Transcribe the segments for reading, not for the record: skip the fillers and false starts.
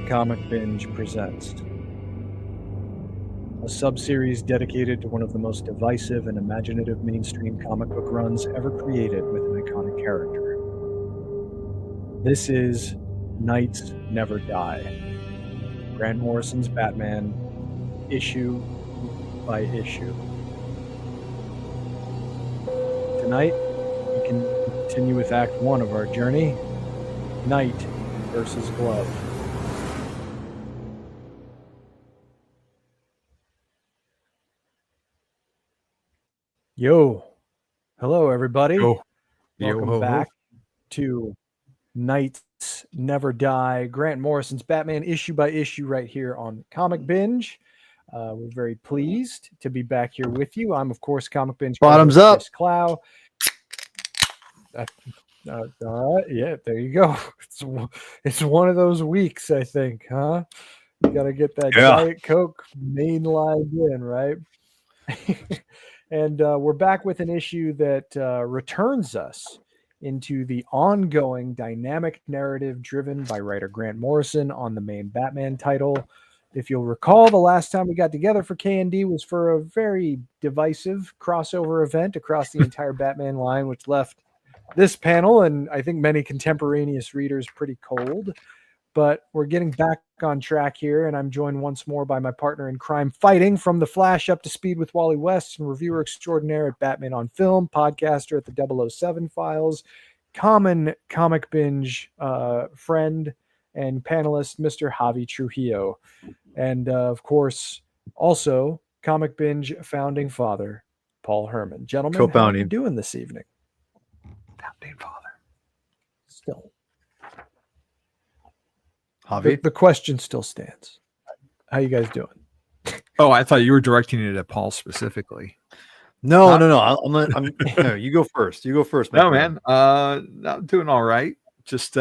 Comic Binge presents a sub-series dedicated to one of the most divisive and imaginative mainstream comic book runs ever created with an iconic character. This is Knights Never Die, Grant Morrison's Batman, issue by issue. Tonight, we continue with Act 1 of our journey, Knight versus Glove. Yo, hello everybody. Welcome back to Knights Never Die, Grant Morrison's Batman issue by issue right here on Comic Binge. We're very pleased to be back here with you. I'm, of course, Comic Binge Bottoms up. Chris Clow. Yeah, there you go. It's one of those weeks, I think, huh? You got to get that Diet Coke mainlined in, right? And we're back with an issue that returns us into the ongoing dynamic narrative driven by writer Grant Morrison on the main Batman title. If you'll recall, the last time we got together for K&D was for a very divisive crossover event across the entire Batman line, which left this panel and I think many contemporaneous readers pretty cold. But we're getting back on track here, and I'm joined once more by my partner in crime fighting from the Flash up to speed with Wally West and reviewer extraordinaire at Batman on Film, podcaster at the 007 Files, common Comic Binge friend and panelist, Mr. Javi Trujillo. And, of course, also Comic Binge founding father, Paul Hermann. Gentlemen, how are you doing this evening? Founding father. Still. Javi? The question still stands. How you guys doing? Oh, I thought you were directing it at Paul specifically. No. I'm you go first. You go first. No, man. I'm doing all right. Just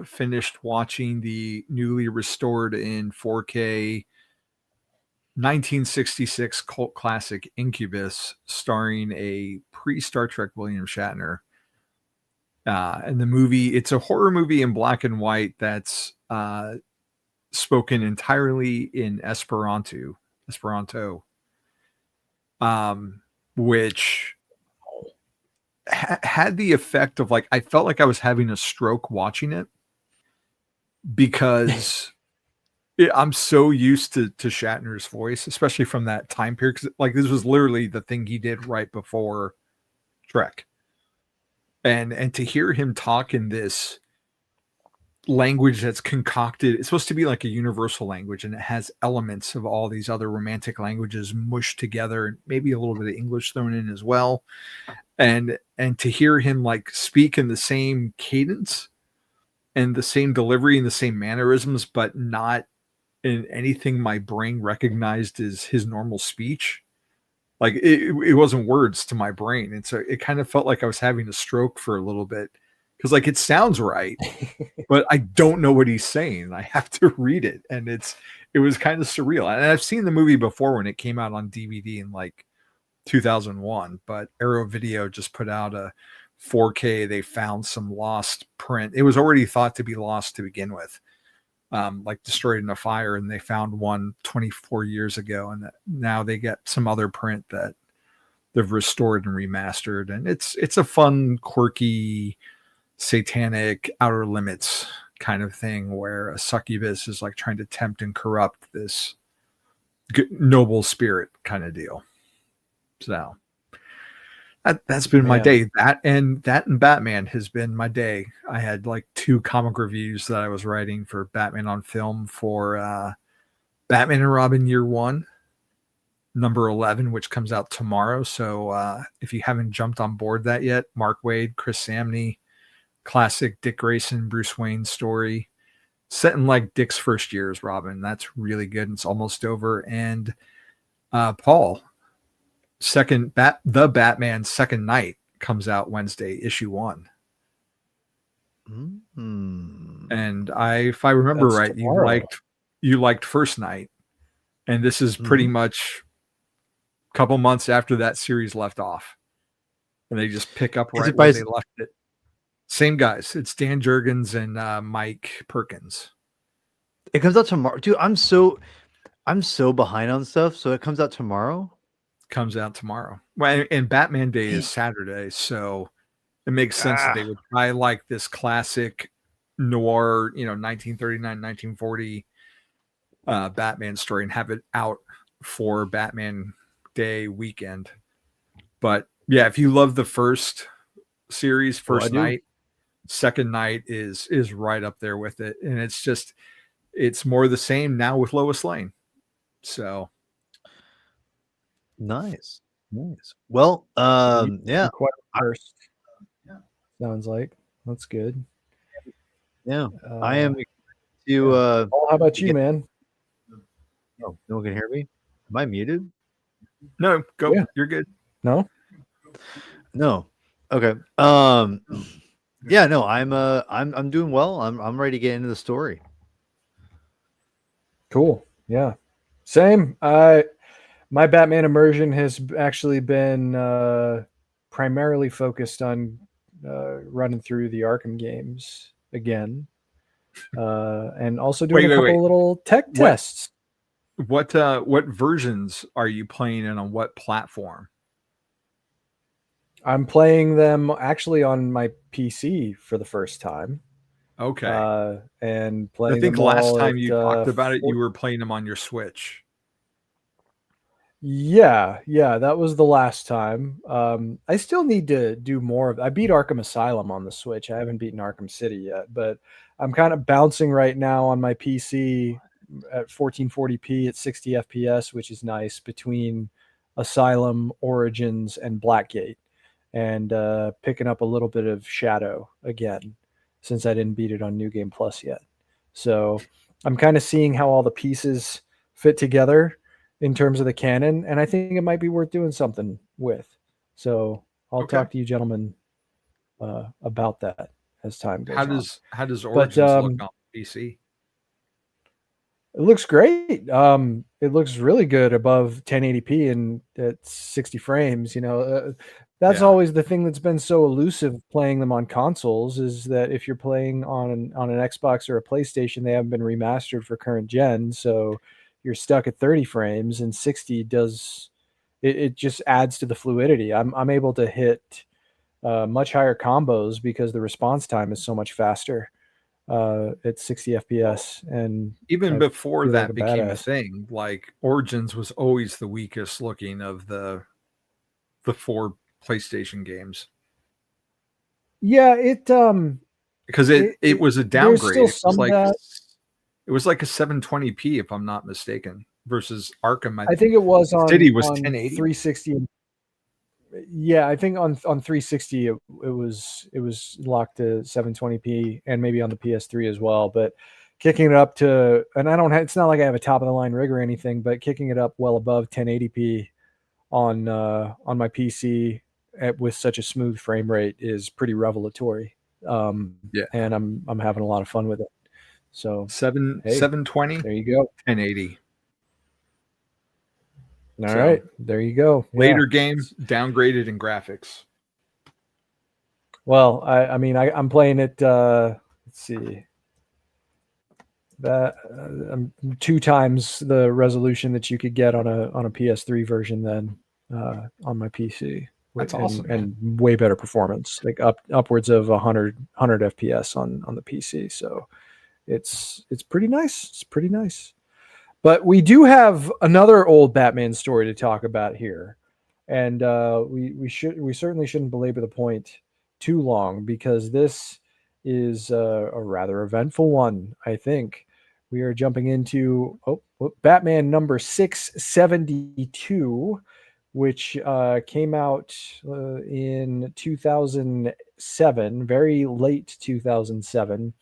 finished watching the newly restored in 4K 1966 cult classic Incubus, starring a pre-Star Trek William Shatner. And the movie, it's a horror movie in black and white that's spoken entirely in Esperanto, which had the effect of, like, I felt like I was having a stroke watching it because I'm so used to Shatner's voice, especially from that time period. 'Cause, like, this was literally the thing he did right before Trek. And to hear him talk in this language that's concocted, it's supposed to be like a universal language, and it has elements of all these other romantic languages mushed together, and maybe a little bit of English thrown in as well. And to hear him like speak in the same cadence and the same delivery and the same mannerisms, but not in anything my brain recognized as his normal speech. Like it wasn't words to my brain. And so it kind of felt like I was having a stroke for a little bit, because like it sounds right, but I don't know what he's saying. I have to read it. And it was kind of surreal. And I've seen the movie before when it came out on DVD in like 2001, but Arrow Video just put out a 4K. They found some lost print. It was already thought to be lost to begin with. Like destroyed in a fire, and they found one 24 years ago, and now they get some other print that they've restored and remastered, and it's a fun, quirky, satanic Outer Limits kind of thing where a succubus is like trying to tempt and corrupt this noble spirit kind of deal. So that's been my day. That and Batman has been my day. I had like 2 comic reviews that I was writing for Batman on Film for Batman and Robin Year 1, number 11, which comes out tomorrow. So if you haven't jumped on board that yet, Mark Waid, Chris Samney, classic Dick Grayson, Bruce Wayne story, set in like Dick's first year as Robin. That's really good. It's almost over. And Paul, the Batman Second Night comes out Wednesday, issue 1. And if I remember right, tomorrow. you liked First Night, and this is pretty much a couple months after that series left off, and they just pick up right where they left it. Same guys. It's Dan Jurgens and Mike Perkins. It comes out tomorrow, dude. I'm so behind on stuff. So it comes out tomorrow. Comes out tomorrow. Well, and Batman Day is Saturday, so it makes sense that they would try like this classic noir, 1939, 1940 Batman story and have it out for Batman Day weekend. But yeah, if you love the first series, first night, second night is right up there with it. And it's more the same now with Lois Lane. So nice. Well, yeah. Quite first. Sounds like that's good. Yeah, I am to. How about you, man? Oh, no one can hear me. Am I muted? No, go. Yeah. You're good. No. Okay. Yeah, no, I'm doing well. I'm ready to get into the story. Cool. Yeah. Same. My Batman immersion has actually been primarily focused on running through the Arkham games again, and also doing a couple little tech tests. What versions are you playing and on what platform? I'm playing them actually on my PC for the first time. Okay. And playing. I think last time you talked about it, you were playing them on your Switch. Yeah, that was the last time. I still need to do more. I beat Arkham Asylum on the Switch. I haven't beaten Arkham City yet, but I'm kind of bouncing right now on my PC at 1440p at 60 FPS, which is nice, between Asylum, Origins, and Blackgate, and picking up a little bit of Shadow again, since I didn't beat it on New Game Plus yet. So I'm kind of seeing how all the pieces fit together in terms of the canon, and I think it might be worth doing something with. So I'll talk to you gentlemen about that as time goes on. How does Origins look on PC? It looks great. It looks really good above 1080p and at 60 frames. That's always the thing that's been so elusive playing them on consoles, is that if you're playing on an Xbox or a PlayStation, they haven't been remastered for current gen, so you're stuck at 30 frames, and 60 does it just adds to the fluidity. I'm able to hit much higher combos because the response time is so much faster at 60 FPS. And even before that became a thing, like Origins was always the weakest looking of the 4 PlayStation games. Yeah, because it was a downgrade. It was like a 720p, if I'm not mistaken, versus Arkham. I think it was on City was on 1080. 360. Yeah, I think on 360 it was locked to 720p, and maybe on the PS3 as well. But kicking it up to, and it's not like I have a top of the line rig or anything, but kicking it up well above 1080p on my PC with such a smooth frame rate is pretty revelatory. And I'm having a lot of fun with it. So 720. There you go. 1080. All right, there you go. Later games downgraded in graphics. Well, I'm playing it. Let's see. That 2 times the resolution that you could get on a PS3 version than on my PC. That's awesome. And way better performance, like upwards of 100 FPS on the PC. So it's pretty nice. It's pretty nice. But we do have another old Batman story to talk about here, and we certainly shouldn't belabor the point too long, because this is a rather eventful one. I think we are jumping into Batman number 672, which came out in 2007, very late 2007.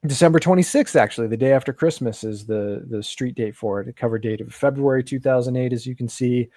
December 26th, actually, the day after Christmas, is the street date for it. The cover date of February 2008, as you can see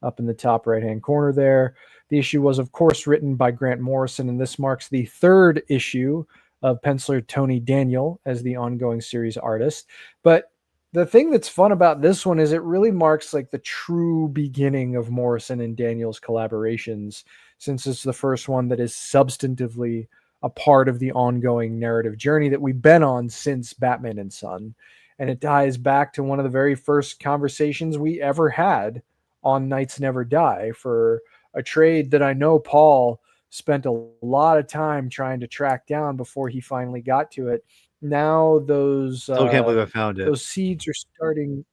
up in the top right-hand corner there. The issue was, of course, written by Grant Morrison, and this marks the 3rd issue of penciler Tony Daniel as the ongoing series artist. But the thing that's fun about this one is it really marks like the true beginning of Morrison and Daniel's collaborations, since it's the first one that is substantively a part of the ongoing narrative journey that we've been on since Batman and Son. And it ties back to one of the very first conversations we ever had on Knights Never Die, for a trade that I know Paul spent a lot of time trying to track down before he finally got to it. Now those Still can't believe I found it. those seeds are starting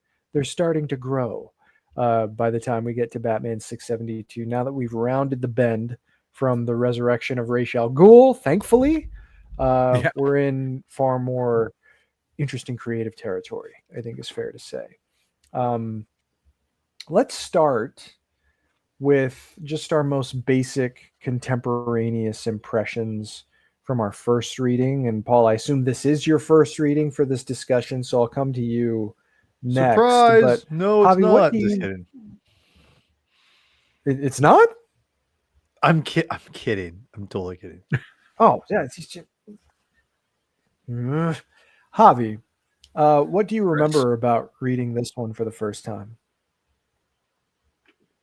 to grow by the time we get to Batman 672. Now that we've rounded the bend from the resurrection of Ra's al Ghul, thankfully, we're in far more interesting creative territory, I think is fair to say. Let's start with just our most basic contemporaneous impressions from our first reading. And Paul, I assume this is your first reading for this discussion, so I'll come to you next. Surprise! But No, it's Javi, not. Just kidding. It's not? I'm kidding. I'm totally kidding. Oh, yeah. It's just... Javi, what do you remember about reading this one for the first time?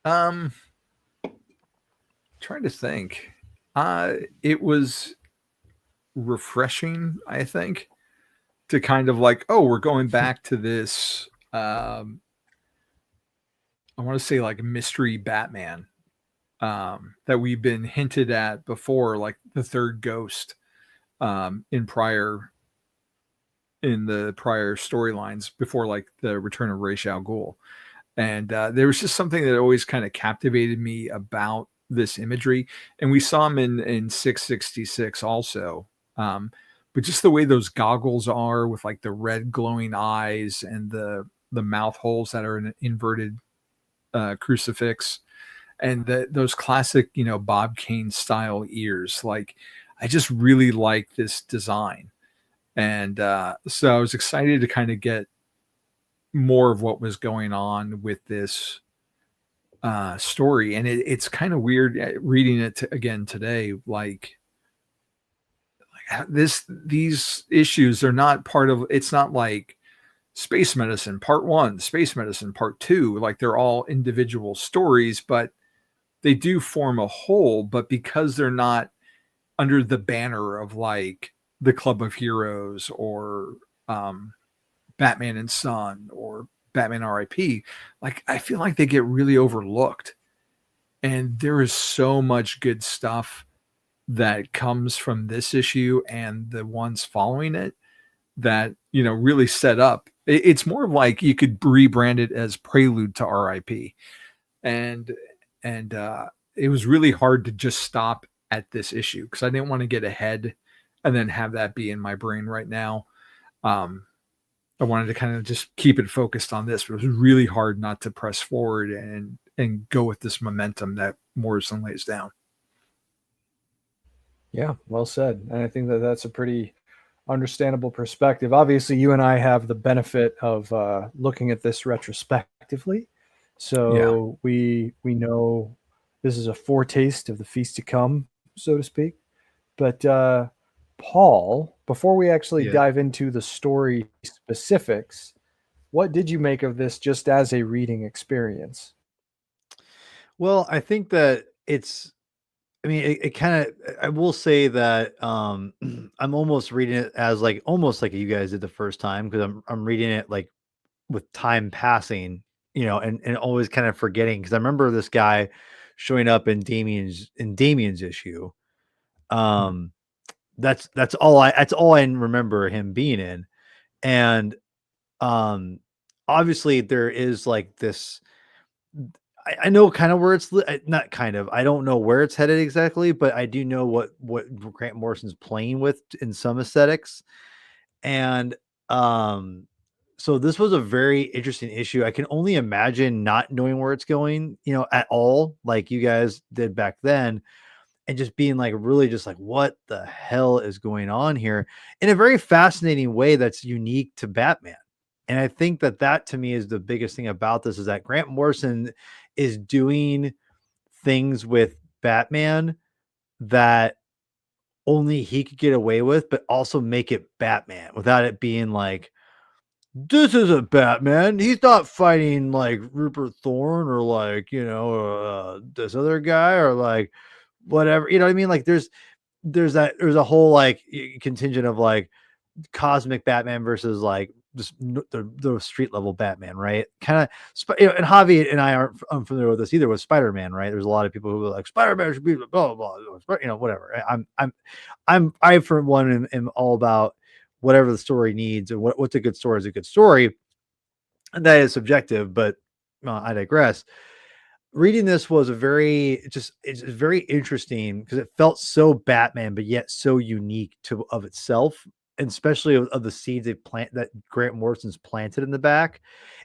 Trying to think. It was refreshing, I think, to kind of like, oh, we're going back to this. I want to say like mystery Batman that we've been hinted at before, like the third ghost in the prior storylines before, like the return of Ra's al Ghul. And there was just something that always kind of captivated me about this imagery. And we saw him in 666 also. But just the way those goggles are with like the red glowing eyes and the mouth holes that are an inverted crucifix, and those classic, Bob Kane style ears. Like, I just really like this design. And so I was excited to kind of get more of what was going on with this story. And it's kind of weird reading it again today. Like these issues are not part of, it's not like Space Medicine Part 1, Space Medicine Part 2. Like, they're all individual stories, but they do form a whole. But because they're not under the banner of like the Club of Heroes or Batman and Son or Batman RIP, like, I feel like they get really overlooked. And there is so much good stuff that comes from this issue and the ones following it that, really set up. It's more of like you could rebrand it as Prelude to RIP. And it was really hard to just stop at this issue because I didn't want to get ahead and then have that be in my brain right now. I wanted to kind of just keep it focused on this, but it was really hard not to press forward and go with this momentum that Morrison lays down. Yeah, well said. And I think that that's a pretty understandable perspective. Obviously, you and I have the benefit of looking at this retrospectively. So we know this is a foretaste of the feast to come, so to speak. But Paul, before we actually dive into the story specifics, what did you make of this just as a reading experience? Well, I think that it kind of, I will say that I'm almost reading it as almost like you guys did the first time, because I'm reading it like with time passing, and always kind of forgetting, because I remember this guy showing up in Damien's issue. That's all I remember him being in. And obviously there is like this, I know kind of where it's not kind of, I don't know where it's headed exactly, but I do know what Grant Morrison's playing with in some aesthetics. And so this was a very interesting issue. I can only imagine not knowing where it's going, at all, like you guys did back then, and just being like, really just like, what the hell is going on here, in a very fascinating way that's unique to Batman. And I think that to me is the biggest thing about this, is that Grant Morrison is doing things with Batman that only he could get away with, but also make it Batman without it being like, this isn't Batman. He's not fighting like Rupert Thorne or like, this other guy or like whatever, you know what I mean? Like there's a whole like contingent of like cosmic Batman versus like just the street level Batman, right? Kind of, and Javi and I aren't unfamiliar with this either with Spider-Man, right? There's a lot of people who are like Spider-Man should be blah blah blah, whatever. I for one am all about whatever the story needs, and what's a good story is a good story, and that is subjective. But I digress. Reading this was it's very interesting because it felt so Batman, but yet so unique of itself, and especially of the seeds that Grant Morrison's planted in the back.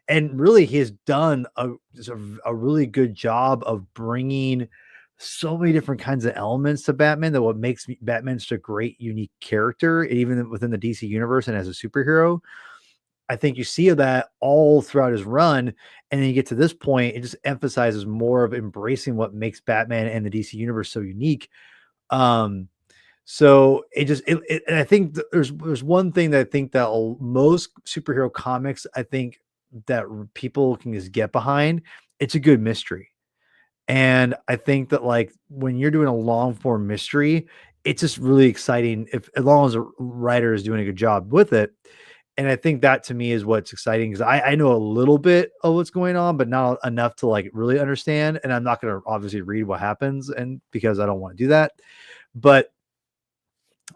And really, he has done a really good job of bringing so many different kinds of elements to Batman that what makes Batman such a great, unique character, even within the DC universe and as a superhero. I think you see that all throughout his run, and then you get to this point, it just emphasizes more of embracing what makes Batman and the DC universe so unique. So and I think there's one thing that I think that most superhero comics, I think that people can just get behind. It's a good mystery. And I think that like when you're doing a long form mystery, it's just really exciting as long as a writer is doing a good job with it. And I think that to me is what's exciting because I know a little bit of what's going on, but not enough to like really understand. And I'm not going to obviously read what happens, and because I don't want to do that. But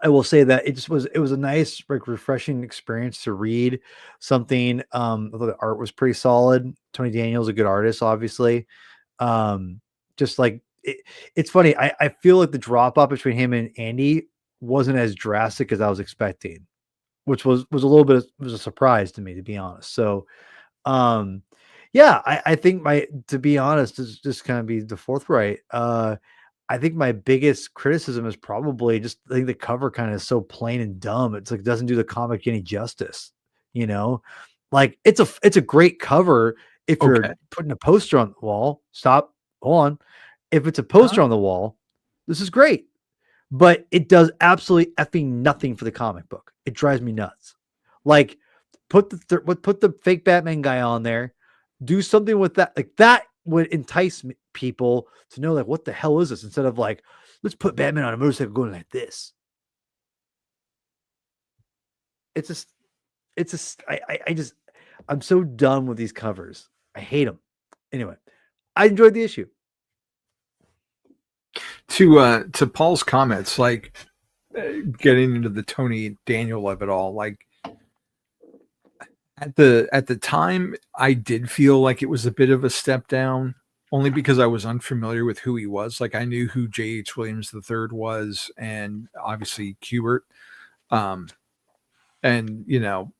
I will say that it was a nice, like, refreshing experience to read something. I thought the art was pretty solid. Tony Daniel's a good artist, obviously. Just like it's funny. I feel like the drop off between him and Andy wasn't as drastic as I was expecting, which was a little bit was a surprise to me, to be honest. So, yeah, I think to be honest, is just kind of be the forthright. I think my biggest criticism is probably just I think the cover kind of is so plain and dumb. It's like it doesn't do the comic any justice, you know? Like it's a great cover if you're putting a poster on the wall. Stop. Hold on. If it's a poster on the wall, this is great. But it does absolutely effing nothing for the comic book. It drives me nuts. Like put the fake Batman guy on there, do something with that. Like that would entice people to know like what the hell is this, instead of like let's put Batman on a motorcycle going like this. I'm so done with these covers. I hate them. Anyway, I enjoyed the issue. To Paul's comments, like getting into the Tony Daniel of it all, like at the time, I did feel like it was a bit of a step down, only because I was unfamiliar with who he was. Like I knew who J.H. Williams III was, and obviously Kubert, and you know,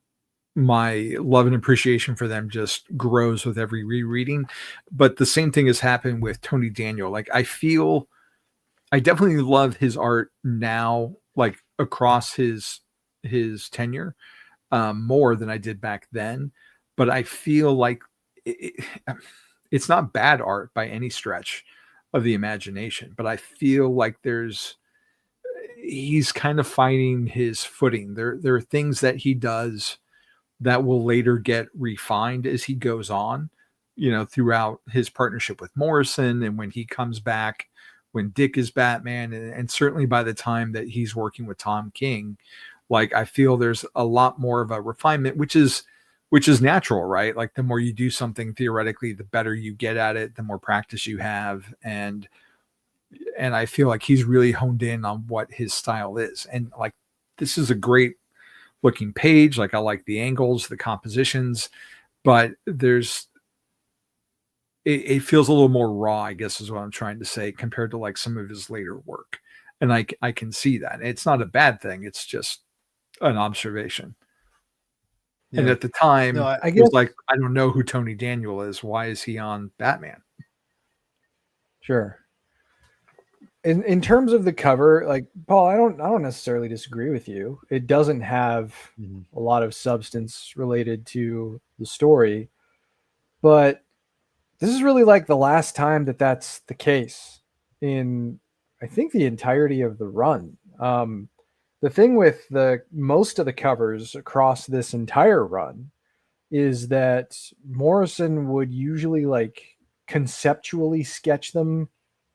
my love and appreciation for them just grows with every rereading. But the same thing has happened with Tony Daniel. Like I definitely love his art now, like across his tenure, more than I did back then. But I feel like it's not bad art by any stretch of the imagination. But I feel like he's kind of finding his footing. There are things that he does that will later get refined as he goes on, you know, throughout his partnership with Morrison, and when he comes back, when Dick is Batman, and certainly by the time that he's working with Tom King, like I feel there's a lot more of a refinement, which is natural, right? Like the more you do something theoretically, the better you get at it, the more practice you have. And I feel like he's really honed in on what his style is. And like, this is a great looking page. Like I like the angles, the compositions, but it feels a little more raw, I guess is what I'm trying to say, compared to like some of his later work. And I can see that. It's not a bad thing. It's just an observation. Yeah. And at the time, I guess, was like, I don't know who Tony Daniel is. Why is he on Batman? Sure. In terms of the cover, like Paul, I don't necessarily disagree with you. It doesn't have a lot of substance related to the story, but this is really like the last time that's the case in, I think, the entirety of the run. The thing with most of the covers across this entire run is that Morrison would usually like conceptually sketch them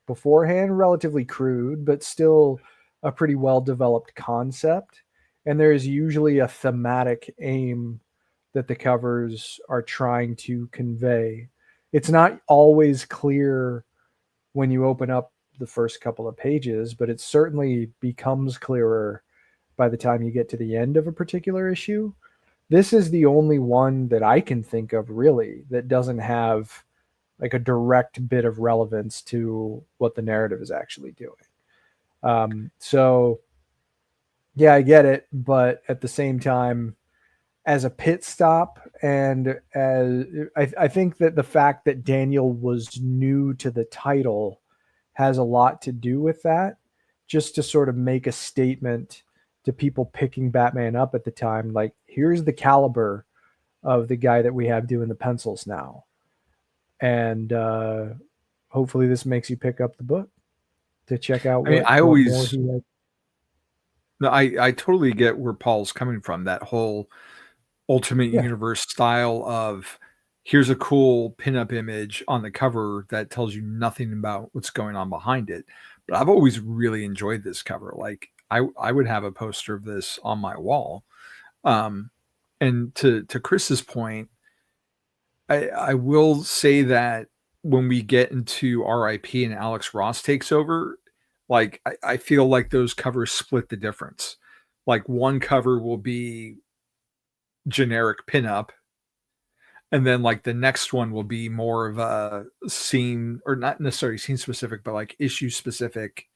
beforehand, relatively crude, but still a pretty well developed concept, and there is usually a thematic aim that the covers are trying to convey. It's not always clear when you open up the first couple of pages, but it certainly becomes clearer by the time you get to the end of a particular issue. This is the only one that I can think of really that doesn't have like a direct bit of relevance to what the narrative is actually doing. So yeah, I get it, but at the same time, as a pit stop, and as I think that the fact that Daniel was new to the title has a lot to do with that, just to sort of make a statement to people picking Batman up at the time, like, here's the caliber of the guy that we have doing the pencils now. And hopefully this makes you pick up the book to check out I mean, I what more always he had. no, I totally get where Paul's coming from. That whole Ultimate Universe style of here's a cool pinup image on the cover that tells you nothing about what's going on behind it. But I've always really enjoyed this cover. Like I would have a poster of this on my wall. And to Chris's point, I will say that when we get into RIP and Alex Ross takes over, like I feel like those covers split the difference. Like one cover will be generic pinup, and then like the next one will be more of a scene, or not necessarily scene specific, but like issue specific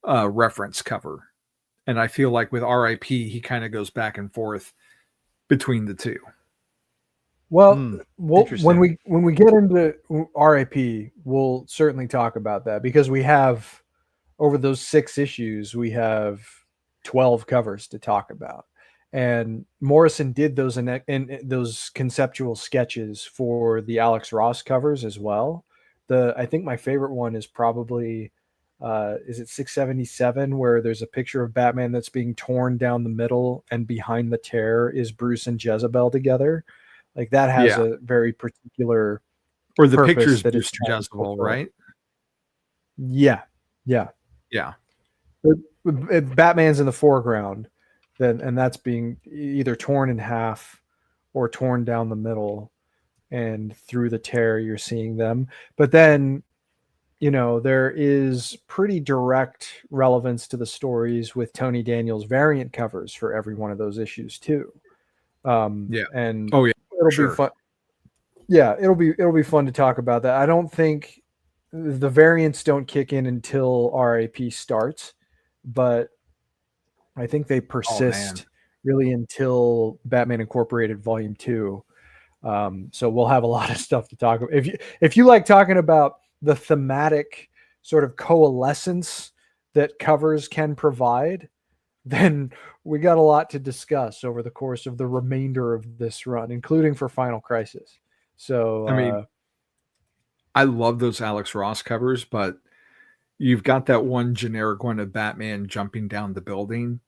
reference cover. And I feel like with RIP, he kind of goes back and forth between the two. Well, when we get into RIP, we'll certainly talk about that, because we have, over those 6 issues, we have 12 covers to talk about. And Morrison did those in those conceptual sketches for the Alex Ross covers as well. I think my favorite one is probably is it 677, where there's a picture of Batman that's being torn down the middle, and behind the tear is Bruce and Jezebel together. Like that has a very particular, or the pictures that Bruce and Jezebel, right? Yeah. Batman's in the foreground, and that's being either torn in half or torn down the middle, and through the tear you're seeing them. But then, there is pretty direct relevance to the stories with Tony Daniel's variant covers for every one of those issues too. And it'll be fun. Yeah, it'll be fun to talk about that. I don't think the variants don't kick in until RIP starts, but I think they persist really until Batman Incorporated Volume 2. So we'll have a lot of stuff to talk about. If you like talking about the thematic sort of coalescence that covers can provide, then we got a lot to discuss over the course of the remainder of this run, including for Final Crisis. So I mean, I love those Alex Ross covers, but you've got that one generic one of Batman jumping down the building,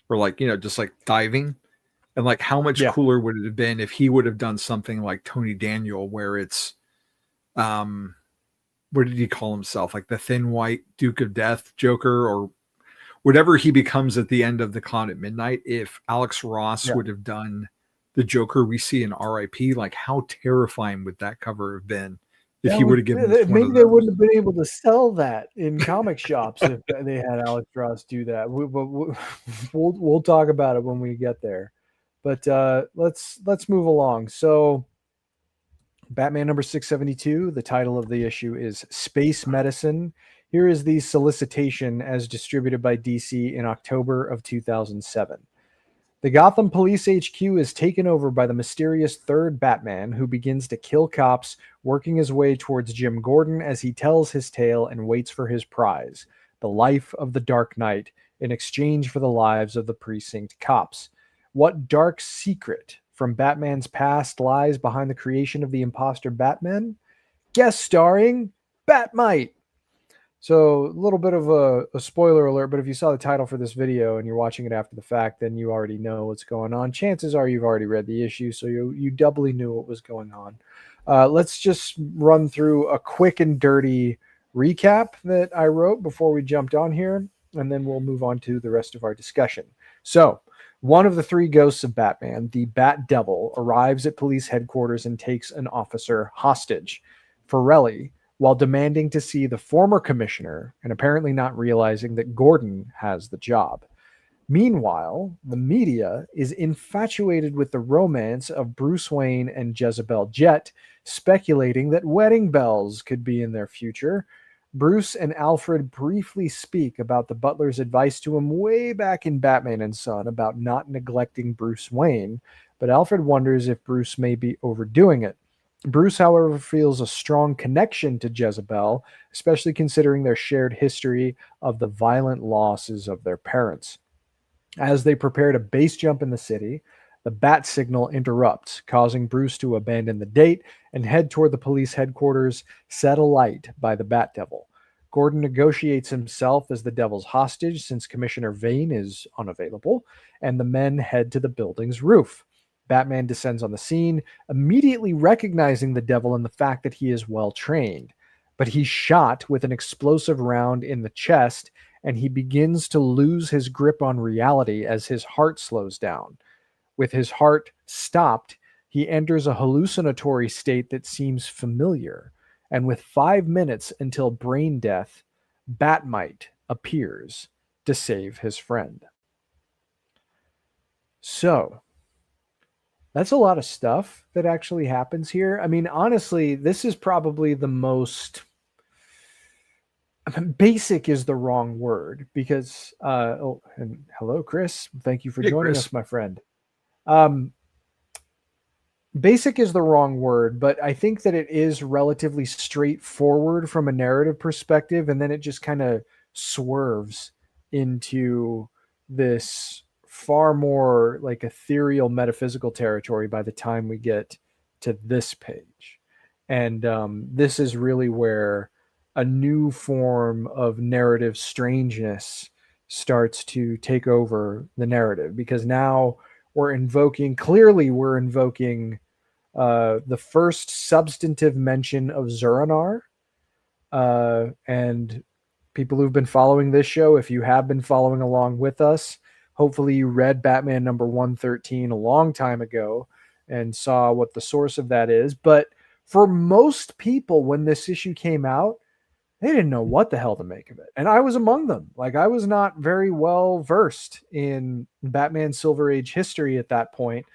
or like, just like diving. And like, how much cooler would it have been if he would have done something like Tony Daniel, where it's, what did he call himself? Like the Thin White Duke of Death Joker, or whatever he becomes at the end of The Clown at Midnight. If Alex Ross would have done the Joker we see in RIP, like how terrifying would that cover have been if he would have given us maybe they wouldn't have been able to sell that in comic shops if they had Alex Ross do that. We'll talk about it when we get there. But let's move along. So Batman number 672, the title of the issue is Space Medicine. Here is the solicitation as distributed by DC in October of 2007. The Gotham Police HQ is taken over by the mysterious third Batman, who begins to kill cops, working his way towards Jim Gordon as he tells his tale and waits for his prize, the life of the Dark Knight, in exchange for the lives of the precinct cops. What dark secret from Batman's past lies behind the creation of the imposter Batman? Guest starring Bat-Mite. So a little bit of a spoiler alert, but if you saw the title for this video and you're watching it after the fact, then you already know what's going on. Chances are you've already read the issue, so you doubly knew what was going on. Let's just run through a quick and dirty recap that I wrote before we jumped on here. and then we'll move on to the rest of our discussion. So, one of the three ghosts of Batman, the Bat Devil, arrives at police headquarters and takes an officer hostage. Forelli, while demanding to see the former commissioner and apparently not realizing that Gordon has the job. Meanwhile, the media is infatuated with the romance of Bruce Wayne and Jezebel Jet, speculating that wedding bells could be in their future. Bruce and Alfred briefly speak about the butler's advice to him way back in Batman and Son about not neglecting Bruce Wayne, but Alfred wonders if Bruce may be overdoing it. Bruce, however, feels a strong connection to Jezebel, especially considering their shared history of the violent losses of their parents. As they prepare to base jump in the city, the bat signal interrupts, causing Bruce to abandon the date and head toward the police headquarters set alight by the Bat Devil. Gordon negotiates himself as the Devil's hostage since Commissioner Vane is unavailable, and the men head to the building's roof. Batman descends on the scene, immediately recognizing the Devil and the fact that he is well trained. But he's shot with an explosive round in the chest, and he begins to lose his grip on reality as his heart slows down. With his heart stopped, he enters a hallucinatory state that seems familiar, and with 5 minutes until brain death, Bat-Mite appears to save his friend. So, that's a lot of stuff that actually happens here. I mean, honestly, this is probably the most... basic is the wrong word because and hello Chris, thank you for joining us, my friend. Basic is the wrong word, but I think that it is relatively straightforward from a narrative perspective, and then it just kind of swerves into this far more like ethereal metaphysical territory by the time we get to this page. And this is really where a new form of narrative strangeness starts to take over the narrative, because now we're invoking the first substantive mention of Zur-Anar. And people who've been following this show, if you have been following along with us, hopefully you read Batman number 113 a long time ago and saw what the source of that is. But for most people, when this issue came out, they didn't know what the hell to make of it. And I was among them. Like, I was not very well versed in Batman Silver Age history at that point,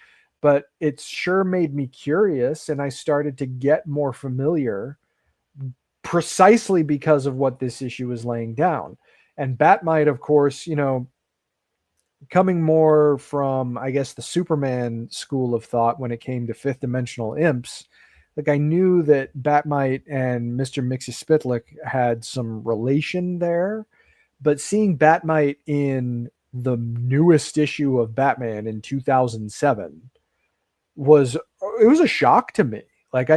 but it sure made me curious, and I started to get more familiar precisely because of what this issue was laying down. And Bat-Mite, of course, you know, coming more from, I guess, the Superman school of thought when it came to fifth dimensional imps, like, I knew that Bat-Mite and Mr. Mxyzptlk had some relation there, but seeing Bat-Mite in the newest issue of Batman in 2007 was a shock to me. Like,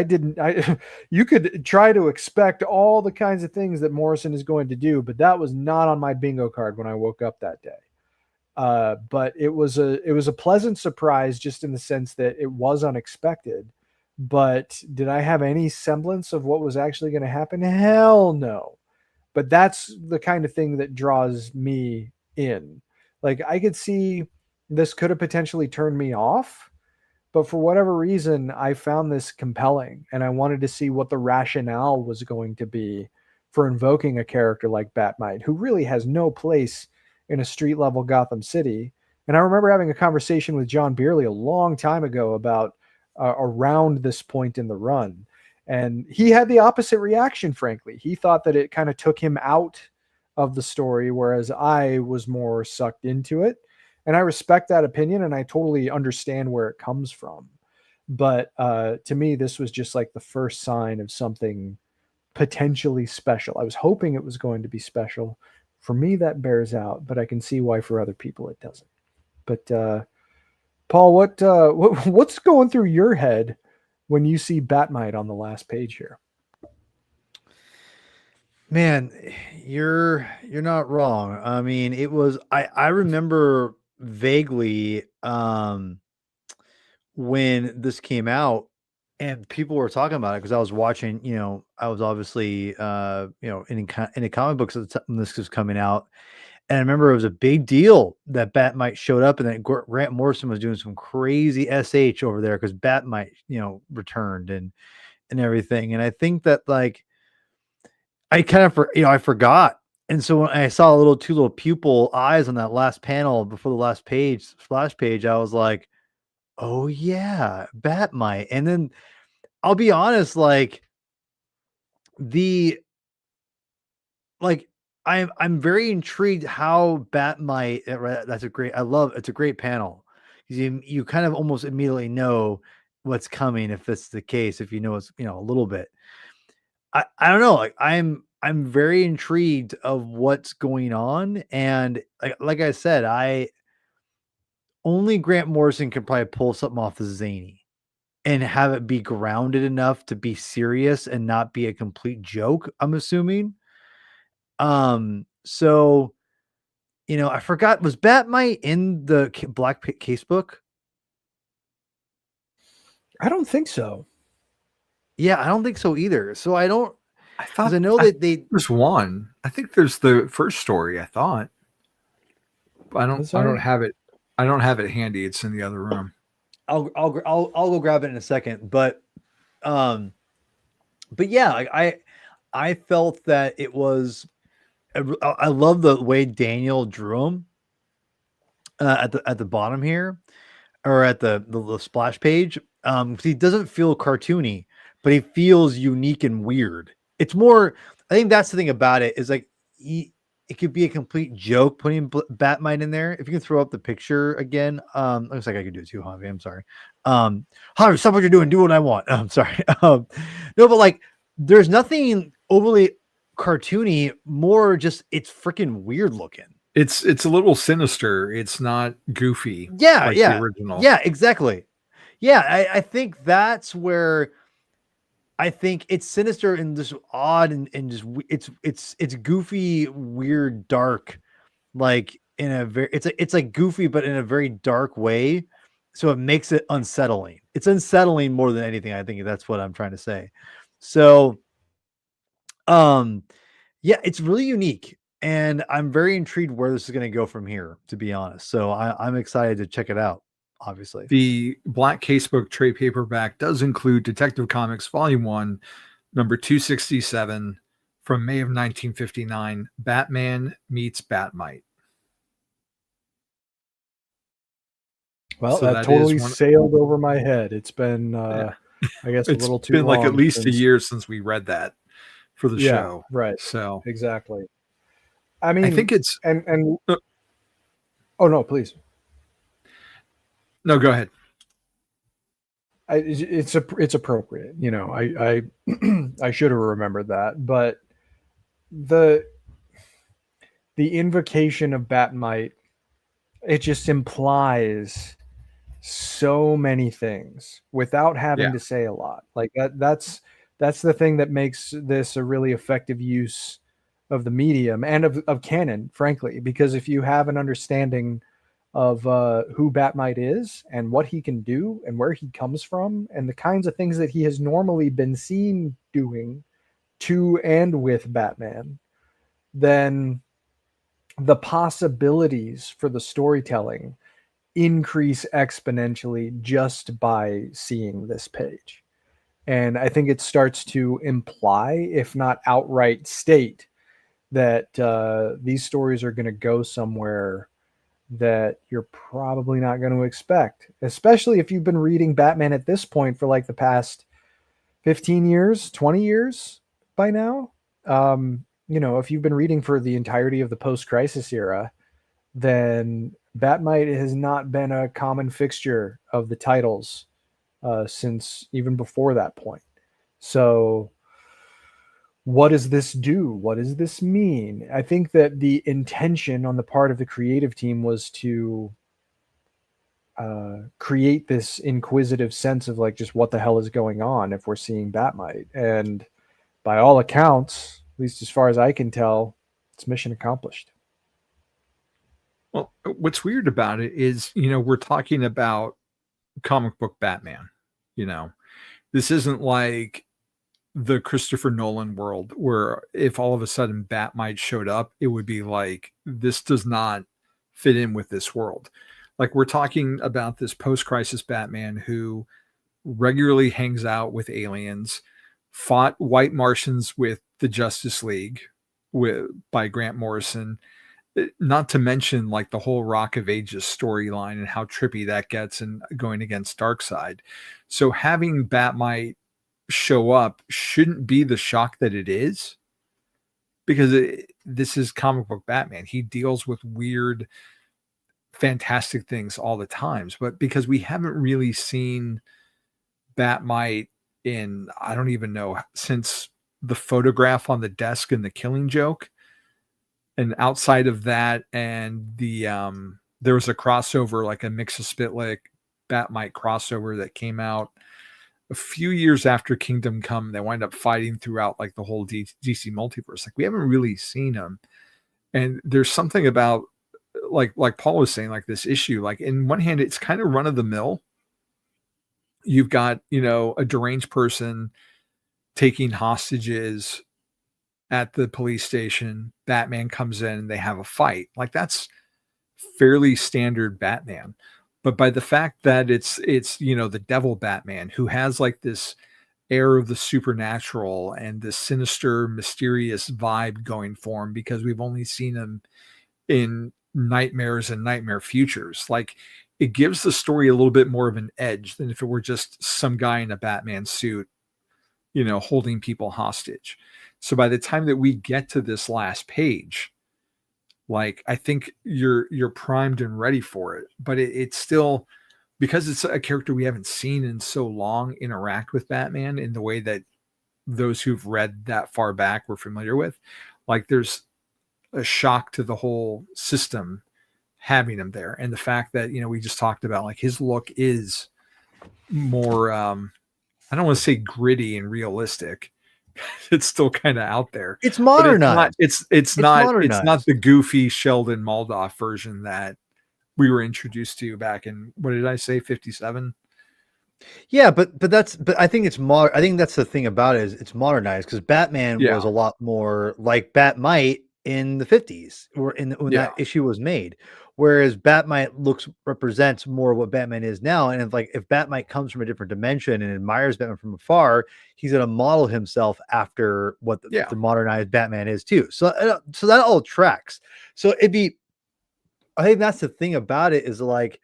you could try to expect all the kinds of things that Morrison is going to do, but that was not on my bingo card when I woke up that day. But it was a pleasant surprise, just in the sense that it was unexpected. But did I have any semblance of what was actually going to happen? Hell no. But that's the kind of thing that draws me in. Like, I could see this could have potentially turned me off, but for whatever reason, I found this compelling, and I wanted to see what the rationale was going to be for invoking a character like Bat-Mite, who really has no place in a street level Gotham City. And I remember having a conversation with John Beerley a long time ago about around this point in the run, and he had the opposite reaction. Frankly, he thought that it kind of took him out of the story, whereas I was more sucked into it. And I respect that opinion, and I totally understand where it comes from. But to me, this was just like the first sign of something potentially special. I was hoping it was going to be special. For me, that bears out, but I can see why for other people it doesn't. But Paul, what's going through your head when you see Bat-Mite on the last page here? Man, you're not wrong. I mean, it was I remember vaguely when this came out and people were talking about it, because I was watching, you know, I was obviously in comic books at the time when this was coming out, And I remember it was a big deal that Bat-Mite showed up, and that Grant Morrison was doing some crazy SH over there because Bat-Mite, returned and everything. And I think that, like, I kind of, I forgot. And so when I saw two little pupil eyes on that last panel before the last page, splash page, I was like, oh yeah, Bat-Mite. And then I'll be honest, like, I'm very intrigued how Bat-Mite, it's a great panel. You kind of almost immediately know what's coming if it's the case, if you know it's, a little bit. I don't know, like, I'm very intrigued of what's going on. And like I said, only Grant Morrison could probably pull something off the zany and have it be grounded enough to be serious and not be a complete joke, I'm assuming. So, I forgot, was Bat-Mite in the Black Casebook? I don't think so. Yeah, I don't think so either. So I thought, I know that they there's one. I think there's the first story. I thought. I don't have it. I don't have it handy. It's in the other room. I'll go grab it in a second. But yeah, like, I felt that it was. I love the way Daniel drew him at the bottom here, or at the splash page. He doesn't feel cartoony, but he feels unique and weird. It's more, I think that's the thing about it, is like, it could be a complete joke putting Bat-Mite in there. If you can throw up the picture again, looks like I could do it too, Javi. I'm sorry. Javi, stop what you're doing. Do what I want. I'm sorry. No, but like, there's nothing overly cartoony, more just, it's freaking weird looking. It's a little sinister. It's not goofy. Yeah, like yeah, the original. Yeah, exactly. Yeah, I think that's where I think it's sinister and just odd and just it's goofy, weird, dark, like in a very it's like goofy but in a very dark way, so it makes it unsettling. It's unsettling more than anything. I think that's what I'm trying to say. So, yeah, it's really unique, and I'm very intrigued where this is going to go from here, to be honest. So I'm excited to check it out. Obviously, the Black Casebook trade paperback does include Detective Comics Volume 1, number 267 from May of 1959, Batman Meets Bat-Mite. Well, so that totally sailed over my head. It's been, I guess, a little too long. It's been like at least a year since we read that for the show. Right. So exactly. I mean, I think it's and oh no, please. No, go ahead. It's appropriate. I I should have remembered that, but the invocation of Bat-Mite, it just implies so many things without having to say a lot. Like that's the thing that makes this a really effective use of the medium and of canon, frankly, because if you have an understanding of who Bat-Mite is and what he can do and where he comes from and the kinds of things that he has normally been seen doing to and with Batman, then the possibilities for the storytelling increase exponentially just by seeing this page. And I think it starts to imply, if not outright state, that these stories are going to go somewhere that you're probably not going to expect, especially if you've been reading Batman at this point for like the past 15 years, 20 years by now. If you've been reading for the entirety of the post-crisis era, then Bat-Mite has not been a common fixture of the titles since even before that point. So what does this do? What does this mean? I think that the intention on the part of the creative team was to create this inquisitive sense of like, just what the hell is going on if we're seeing Bat-Mite. And by all accounts, at least as far as I can tell, it's mission accomplished. Well, what's weird about it is, we're talking about comic book Batman. This isn't like the Christopher Nolan world, where if all of a sudden Bat-Mite showed up, it would be like, this does not fit in with this world. Like, we're talking about this post-crisis Batman who regularly hangs out with aliens, fought white Martians with the Justice League by Grant Morrison, not to mention like the whole Rock of Ages storyline and how trippy that gets and going against Darkseid. So having Bat-Mite show up shouldn't be the shock that it is, because this is comic book Batman. He deals with weird, fantastic things all the times, but because we haven't really seen Bat-Mite in, I don't even know, since the photograph on the desk and the Killing Joke. And outside of that, and the there was a crossover, like a Mix of Spitlick Bat-Mite crossover that came out a few years after Kingdom Come. They wind up fighting throughout like the whole DC multiverse. Like, we haven't really seen them. And there's something about, like Paul was saying, like this issue, like in one hand, it's kind of run of the mill. You've got, a deranged person taking hostages at the police station. Batman comes in and they have a fight. Like, that's fairly standard Batman. But by the fact that it's the devil Batman, who has like this air of the supernatural and this sinister, mysterious vibe going for him, because we've only seen him in nightmares and nightmare futures, like, it gives the story a little bit more of an edge than if it were just some guy in a Batman suit, holding people hostage. So by the time that we get to this last page, like, I think you're primed and ready for it. But it's still, because it's a character we haven't seen in so long interact with Batman in the way that those who've read that far back were familiar with, like, there's a shock to the whole system having him there. And the fact that, we just talked about, like, his look is more, I don't want to say gritty and realistic. It's still kind of out there. It's modernized. It's not the goofy Sheldon Moldoff version that we were introduced to back in, what did I say, 57? Yeah, but I think it's I think that's the thing about it, is it's modernized, because Batman was a lot more like Bat-Mite in the 50s, or when that issue was made. Whereas Bat-Mite represents more what Batman is now. And if Bat-Mite comes from a different dimension and admires Batman from afar, he's going to model himself after what the modernized Batman is too. So that all tracks. So I think that's the thing about it, is like,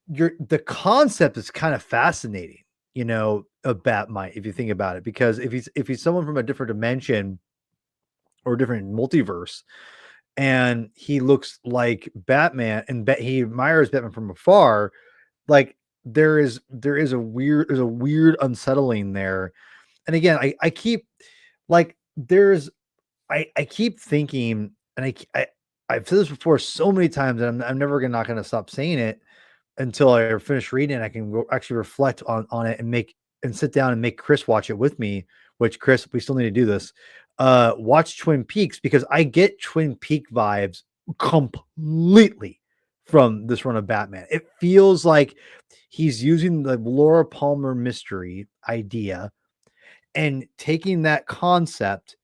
the concept is kind of fascinating, of Bat-Mite, if you think about it, because if he's someone from a different dimension or a different multiverse, and he looks like Batman, and he admires Batman from afar, like, there's a weird unsettling there. And again, I keep thinking, and I've said this before so many times, and I'm never not going to stop saying it until I finish reading it. I can actually reflect on it and sit down and make Chris watch it with me, which, Chris, we still need to do this. Watch Twin Peaks, because I get Twin Peak vibes completely from this run of Batman. It feels like he's using the Laura Palmer mystery idea and taking that concept,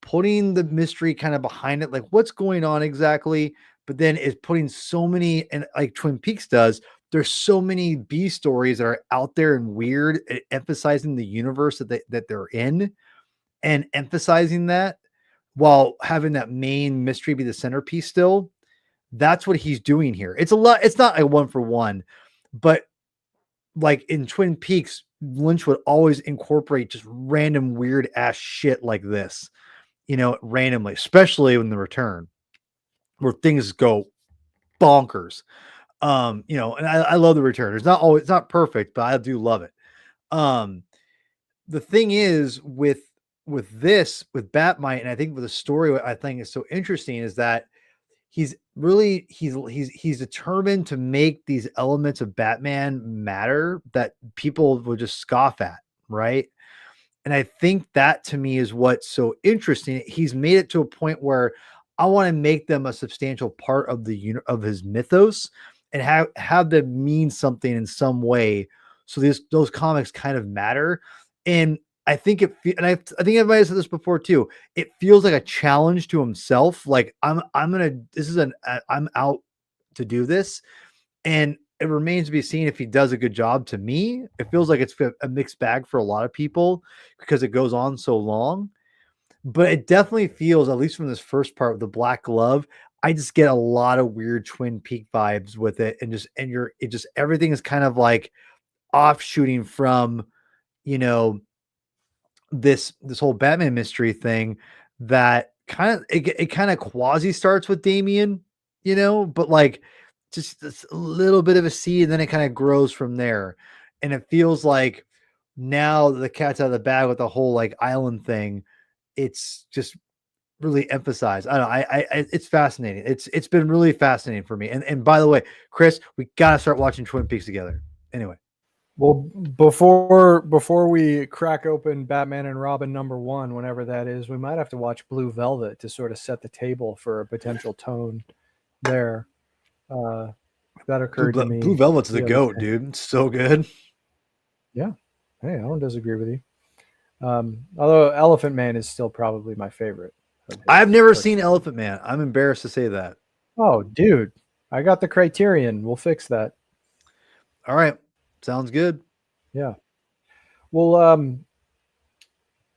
putting the mystery kind of behind it, like, what's going on exactly, but then is putting so many, and like Twin Peaks does, there's so many B stories that are out there and weird, emphasizing the universe that they're in, and emphasizing that while having that main mystery be the centerpiece still. That's what he's doing here. It's not a 1-for-1, but like in Twin Peaks, Lynch would always incorporate just random weird ass shit like this, randomly, especially in The Return, where things go bonkers. And I love The Return. It's not perfect, but I do love it. The thing is with Bat-Mite, and I think with the story, what I think is so interesting is that he's determined to make these elements of Batman matter that people will just scoff at, right? And I think that, to me, is what's so interesting. He's made it to a point where I want to make them a substantial part of of his mythos, and have them mean something in some way. So those comics kind of matter. And I think and I think I might have said this before too. It feels like a challenge to himself. Like I'm out to do this, and it remains to be seen if he does a good job. To me, it feels like it's a mixed bag for a lot of people because it goes on so long. But it definitely feels, at least from this first part with the black glove, I just get a lot of weird Twin Peak vibes with it, and everything is kind of like offshooting from, you know, this whole Batman mystery thing that it kind of quasi starts with Damian, but like just this little bit of a seed, and then it kind of grows from there. And it feels like now the cat's out of the bag with the whole like island thing. It's just really emphasized. I don't know. It's fascinating. It's been really fascinating for me. And by the way, Chris, we gotta start watching Twin Peaks together. Anyway. Well, before we crack open Batman and Robin #1, whenever that is, we might have to watch Blue Velvet to sort of set the table for a potential tone there. That occurred to me. Blue Velvet's the goat, dude. It's so good. Yeah. Hey, I don't disagree with you. Although Elephant Man is still probably my favorite. I've never seen Elephant Man. I'm embarrassed to say that. Oh, dude. I got the Criterion. We'll fix that. All right. Sounds good. Yeah. Well,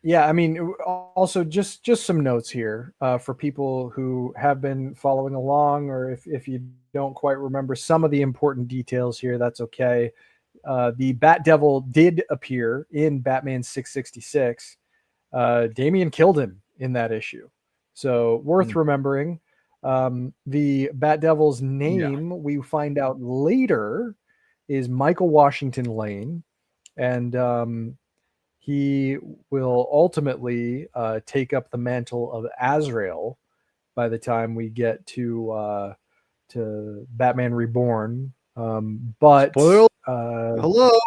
yeah, I mean, also just some notes here for people who have been following along, or if you don't quite remember some of the important details here, that's okay. The Bat Devil did appear in Batman 666. Damian killed him in that issue. So worth remembering. The Bat Devil's name, we find out later, is Michael Washington Lane, and he will ultimately take up the mantle of Azrael by the time we get to Batman Reborn. But hello.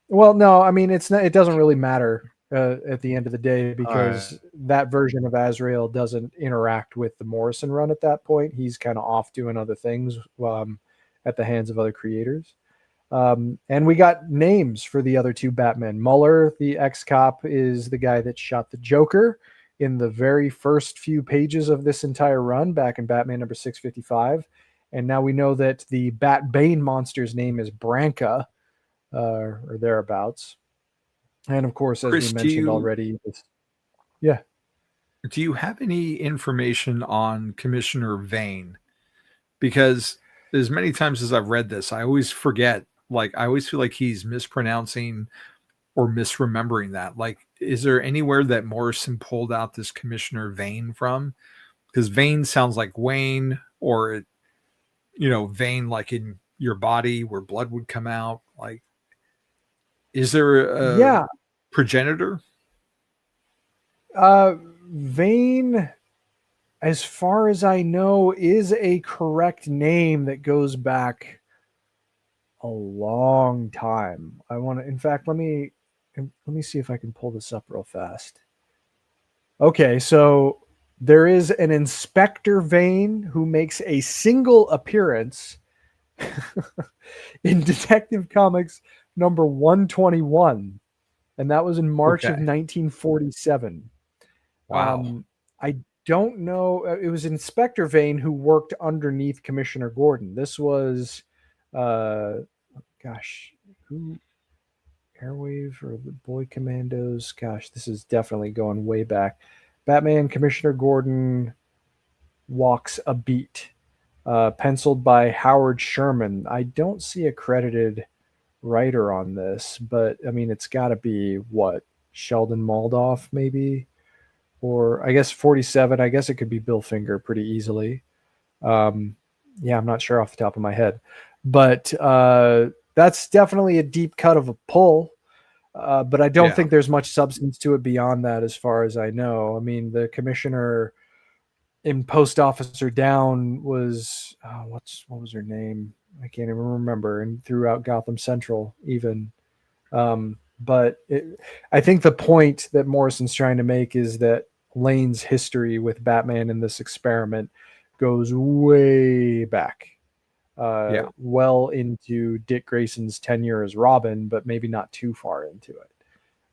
Well, no, I mean it doesn't really matter at the end of the day, because that version of Azrael doesn't interact with the Morrison run at that point. He's kind of off doing other things at the hands of other creators. And we got names for the other two Batmen. Muller, the ex-cop, is the guy that shot the Joker in the very first few pages of this entire run back in Batman number 655. And now we know that the Bat-Bane monster's name is Branka, or thereabouts. And of course, as Chris, we mentioned already, yeah. Do you have any information on Commissioner Vane? Because as many times as I've read this, I always forget. Like, I always feel like he's mispronouncing or misremembering that. Like, is there anywhere that Morrison pulled out this Commissioner Vane from? Because Vane sounds like Wayne, or, vein like in your body where blood would come out. Like, is there a progenitor? Vane, as far as I know, is a correct name that goes back a long time. In fact, let me see if I can pull this up real fast. Okay, so there is an Inspector Vane who makes a single appearance in Detective Comics number 121, and that was in March of 1947. Wow. I don't know. It was Inspector Vane who worked underneath Commissioner Gordon. This was, who, Airwave or the Boy Commandos? Gosh, this is definitely going way back. Batman Commissioner Gordon Walks a Beat, penciled by Howard Sherman. I don't see a credited writer on this, but I mean, it's got to be Sheldon Moldoff, maybe, or I guess 47. I guess it could be Bill Finger pretty easily. I'm not sure off the top of my head, but that's definitely a deep cut of a pull. But I don't think there's much substance to it beyond that, as far as I know. I mean, the commissioner in Post Officer Down was what was her name? I can't even remember. And throughout Gotham Central, even. But I think the point that Morrison's trying to make is that Lane's history with Batman in this experiment goes way back, well into Dick Grayson's tenure as Robin, but maybe not too far into it.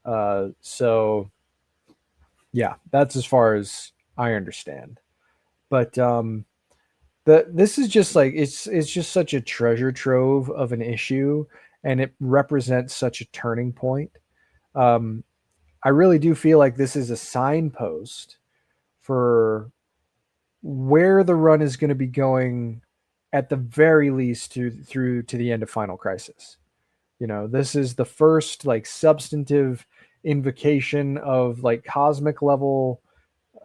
So yeah, that's as far as I understand. But this is just like it's just such a treasure trove of an issue, and it represents such a turning point. Um, I really do feel like this is a signpost for where the run is going to be going, at the very least through to the end of Final Crisis. You know, this is the first like substantive invocation of like cosmic level,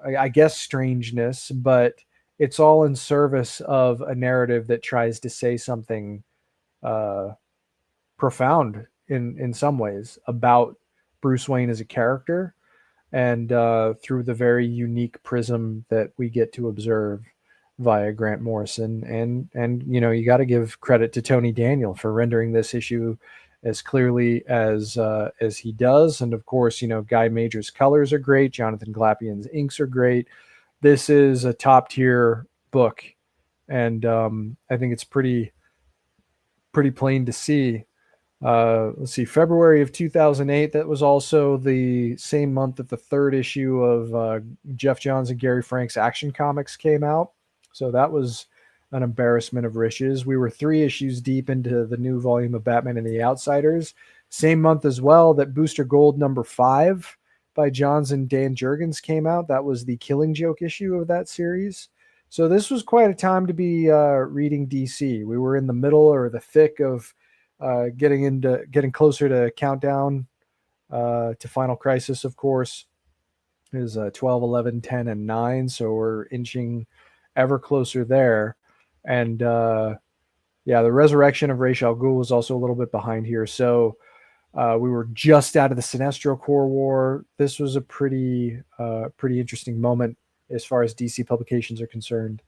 I guess, strangeness, but it's all in service of a narrative that tries to say something uh, profound in some ways about Bruce Wayne as a character, and through the very unique prism that we get to observe via Grant Morrison. And you know, you got to give credit to Tony Daniel for rendering this issue as clearly as he does. And of course, you know, Guy Major's colors are great. Jonathan Glapian's inks are great. This is a top tier book, and I think it's pretty plain to see. Let's see, February of 2008. That was also the same month that the third issue of Jeff Johns and Gary Frank's Action Comics came out. So that was an embarrassment of riches. We were 3 issues deep into the new volume of Batman and the Outsiders. Same month as well that Booster Gold #5 by Johns and Dan Jurgens came out. That was the Killing Joke issue of that series. So this was quite a time to be reading DC. We were in the middle or the thick of getting closer to Countdown to Final Crisis, of course, is 12, 11, 10, and 9. So we're inching ever closer there. And yeah, the resurrection of Ra's al Ghul was also a little bit behind here. So we were just out of the Sinestro Corps War. This was a pretty interesting moment as far as DC publications are concerned.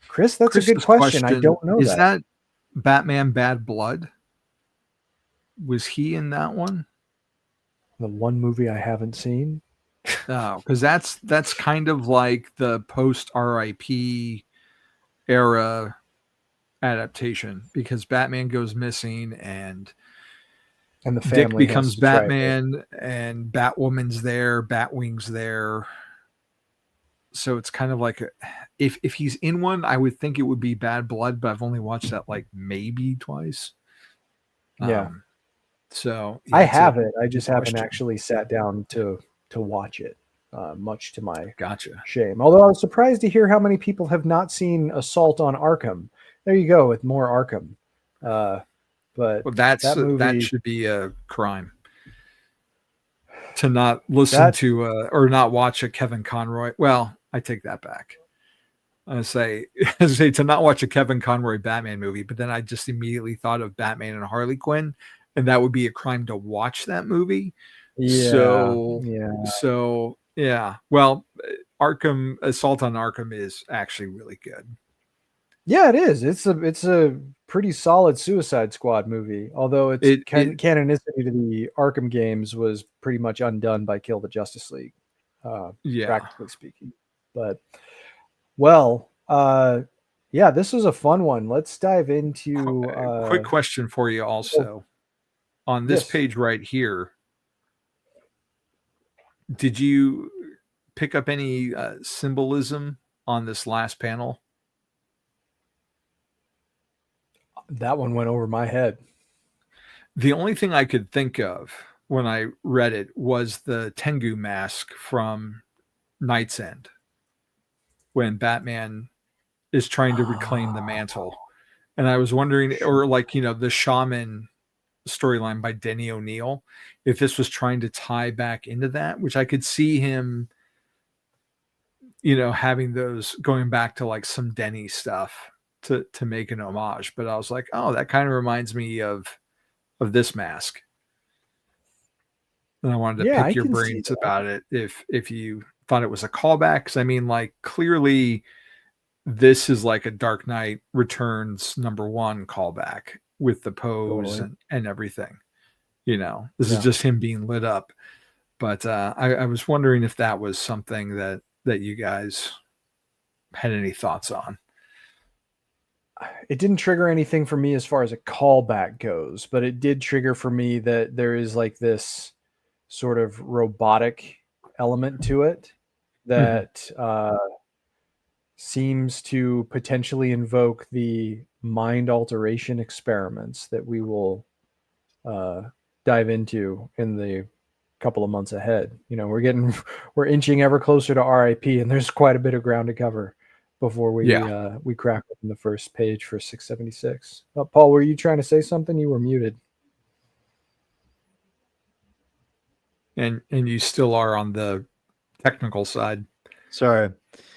Chris, that's a good question. I don't know. Is that Batman Bad Blood? Was he in that one? The one movie I haven't seen. Oh, because that's kind of like the post RIP era adaptation, because Batman goes missing and the family Dick becomes Batman, and Batwoman's there, Batwing's there. So it's kind of like if he's in one, I would think it would be Bad Blood, but I've only watched that like maybe twice. Yeah. So yeah, I have it. I just haven't actually sat down to watch it, much to my shame. Although I was surprised to hear how many people have not seen Assault on Arkham. There you go, with more Arkham. But that should be a crime to not listen to or not watch a Kevin Conroy. Well, I take that back. I say to not watch a Kevin Conroy Batman movie, but then I just immediately thought of Batman and Harley Quinn, and that would be a crime to watch that movie. Yeah. So yeah. Well, Assault on Arkham is actually really good. Yeah, it is. It's a pretty solid Suicide Squad movie, although canonicity to the Arkham games was pretty much undone by Kill the Justice League, practically speaking. But yeah, this was a fun one. Let's dive into quick question for you also. On this page right here, did you pick up any symbolism on this last panel? That one went over my head. The only thing I could think of when I read it was the Tengu mask from Night's End, when Batman is trying to reclaim the mantle. And I was wondering, or like, the shaman storyline by Denny O'Neil, if this was trying to tie back into that, which I could see him, having those going back to like some Denny stuff to make an homage. But I was like, oh, that kind of reminds me of this mask. And I wanted to pick your brains about it if you thought it was a callback. Because I mean, like, clearly this is like a Dark Knight Returns #1 callback with the pose and everything. This is just him being lit up. But I was wondering if that was something that you guys had any thoughts on. it didn't trigger anything for me as far as a callback goes, but it did trigger for me that there is like this sort of robotic element to it that seems to potentially invoke the mind alteration experiments that we will dive into in the couple of months ahead. You know, we're inching ever closer to RIP, and there's quite a bit of ground to cover before we crack open the first page for 676. Paul, were you trying to say something? You were muted. And you still are on the technical side. Sorry.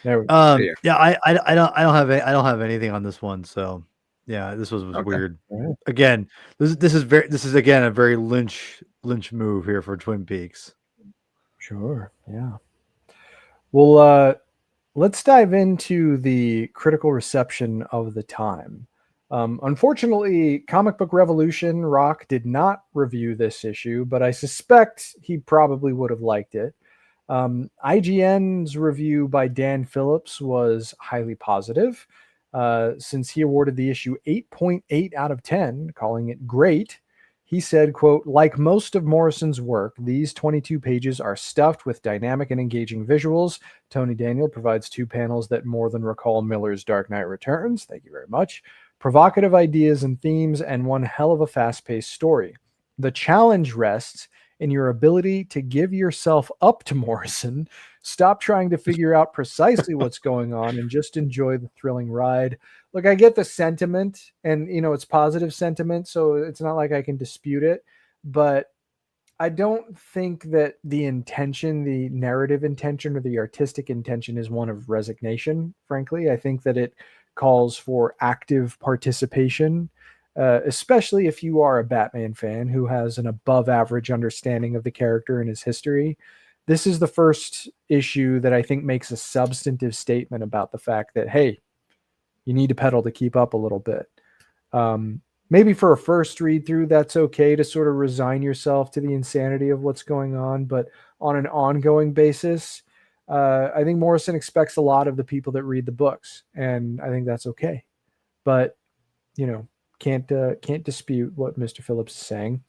There we go. Yeah, I don't have anything on this one. So yeah, this was weird. Right. Again, this is again a very Lynch move here for Twin Peaks. Sure. Yeah. Well, let's dive into the critical reception of the time. Unfortunately, Comic Book Revolution Rock did not review this issue, but I suspect he probably would have liked it. IGN's review by Dan Phillips was highly positive, since he awarded the issue 8.8 out of 10, calling it great. He said, quote, like most of Morrison's work, these 22 pages are stuffed with dynamic and engaging visuals. Tony Daniel provides 2 panels that more than recall Miller's Dark Knight Returns. Thank you very much. Provocative ideas and themes, and one hell of a fast-paced story. The challenge rests in your ability to give yourself up to Morrison, stop trying to figure out precisely what's going on, and just enjoy the thrilling ride. Look, I get the sentiment, and you know, it's positive sentiment, so it's not like I can dispute it, but I don't think that the intention, the narrative intention or the artistic intention is one of resignation, frankly. I think that it calls for active participation, especially if you are a Batman fan who has an above average understanding of the character and his history. This is the first issue that I think makes a substantive statement about the fact that, hey, you need to pedal to keep up a little bit. Maybe for a first read through, that's okay to sort of resign yourself to the insanity of what's going on. But on an ongoing basis, I think Morrison expects a lot of the people that read the books, and I think that's okay. But, you know, can't dispute what Mr. Phillips is saying.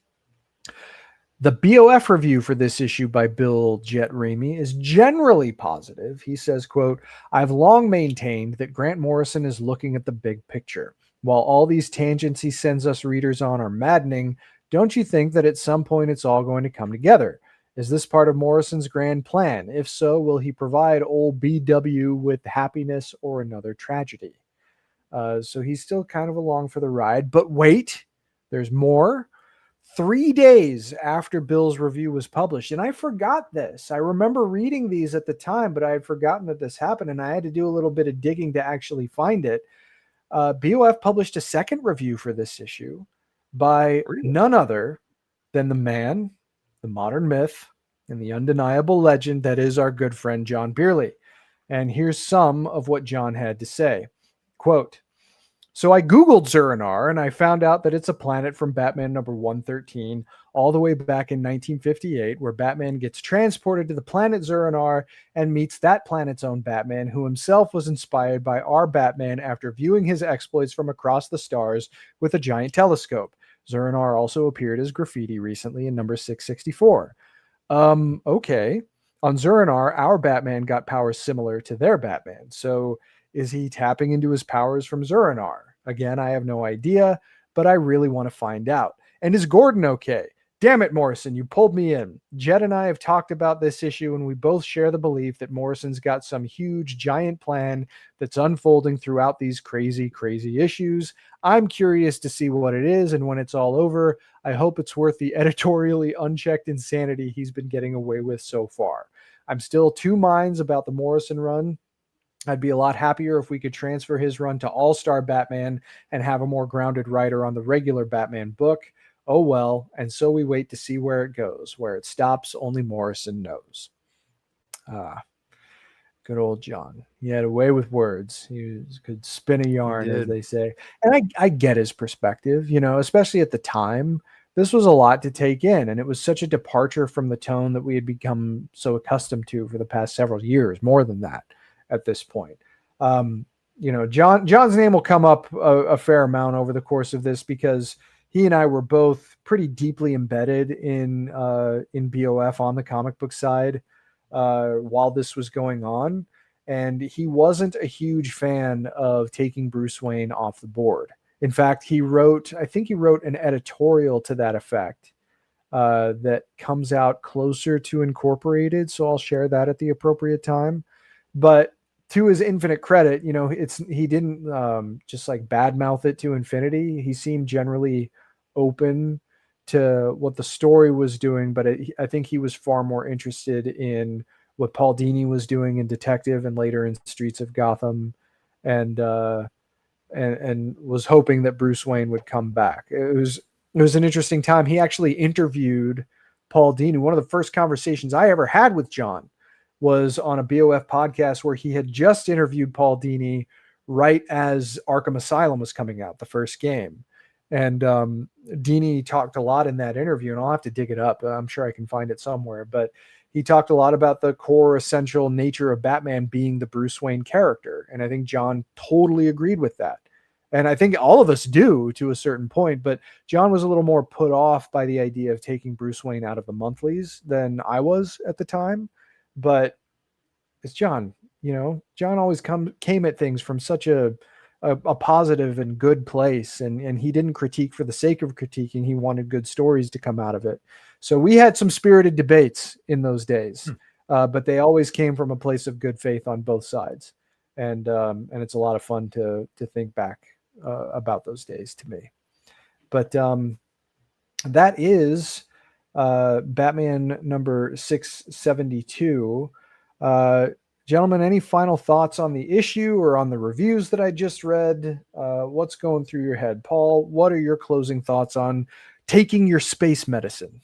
The BOF review for this issue by Bill Jet Ramey is generally positive. He says, quote, I've long maintained that Grant Morrison is looking at the big picture. While all these tangents he sends us readers on are maddening, don't you think that at some point it's all going to come together? Is this part of Morrison's grand plan? If so, will he provide old BW with happiness or another tragedy? So he's still kind of along for the ride. But wait, there's more. 3 days after Bill's review was published, and I forgot this. I remember reading these at the time, but I had forgotten that this happened, and I had to do a little bit of digging to actually find it. BOF published a second review for this issue by none other than the man, the modern myth, and the undeniable legend that is our good friend John Bierley. And here's some of what John had to say. Quote, so I Googled Zur-En-Arrh, and I found out that it's a planet from Batman number 113, all the way back in 1958, where Batman gets transported to the planet Zur-En-Arrh and meets that planet's own Batman, who himself was inspired by our Batman after viewing his exploits from across the stars with a giant telescope. Zur-En-Arrh also appeared as graffiti recently in number 664. Okay. On Zur-En-Arrh, our Batman got powers similar to their Batman. So is he tapping into his powers from Zur-En-Arrh? Again, I have no idea, but I really want to find out. And is Gordon okay? Damn it, Morrison, you pulled me in. Jed and I have talked about this issue, and we both share the belief that Morrison's got some huge, giant plan that's unfolding throughout these crazy, crazy issues. I'm curious to see what it is, and when it's all over, I hope it's worth the editorially unchecked insanity he's been getting away with so far. I'm still 2 minds about the Morrison run. I'd be a lot happier if we could transfer his run to All-Star Batman and have a more grounded writer on the regular Batman book. Oh well, and so we wait to see where it goes. Where it stops, only Morrison knows. Good old John. He had a way with words. He could spin a yarn, as they say. And I get his perspective, you know, especially at the time. This was a lot to take in, and it was such a departure from the tone that we had become so accustomed to for the past several years, more than that. At this point. John's name will come up a fair amount over the course of this, because he and I were both pretty deeply embedded in BOF on the comic book side while this was going on. And he wasn't a huge fan of taking Bruce Wayne off the board. In fact, I think he wrote an editorial to that effect that comes out closer to Incorporated. So I'll share that at the appropriate time. But to his infinite credit, he didn't just like badmouth it to infinity. He seemed generally open to what the story was doing, but I think he was far more interested in what Paul Dini was doing in Detective and later in Streets of Gotham, and was hoping that Bruce Wayne would come back. It was an interesting time. He actually interviewed Paul Dini. One of the first conversations I ever had with John was on a BOF podcast where he had just interviewed Paul Dini right as Arkham Asylum was coming out, the first game. And Dini talked a lot in that interview, and I'll have to dig it up. I'm sure I can find it somewhere, but he talked a lot about the core essential nature of Batman being the Bruce Wayne character. And I think John totally agreed with that. And I think all of us do to a certain point, but John was a little more put off by the idea of taking Bruce Wayne out of the monthlies than I was at the time. But it's John, John always came at things from such a positive and good place. And he didn't critique for the sake of critiquing. He wanted good stories to come out of it. So we had some spirited debates in those days, but they always came from a place of good faith on both sides. And it's a lot of fun to think back about those days to me. But that is Batman number 672. Gentlemen, any final thoughts on the issue or on the reviews that I just read? What's going through your head? Paul, what are your closing thoughts on taking your space medicine?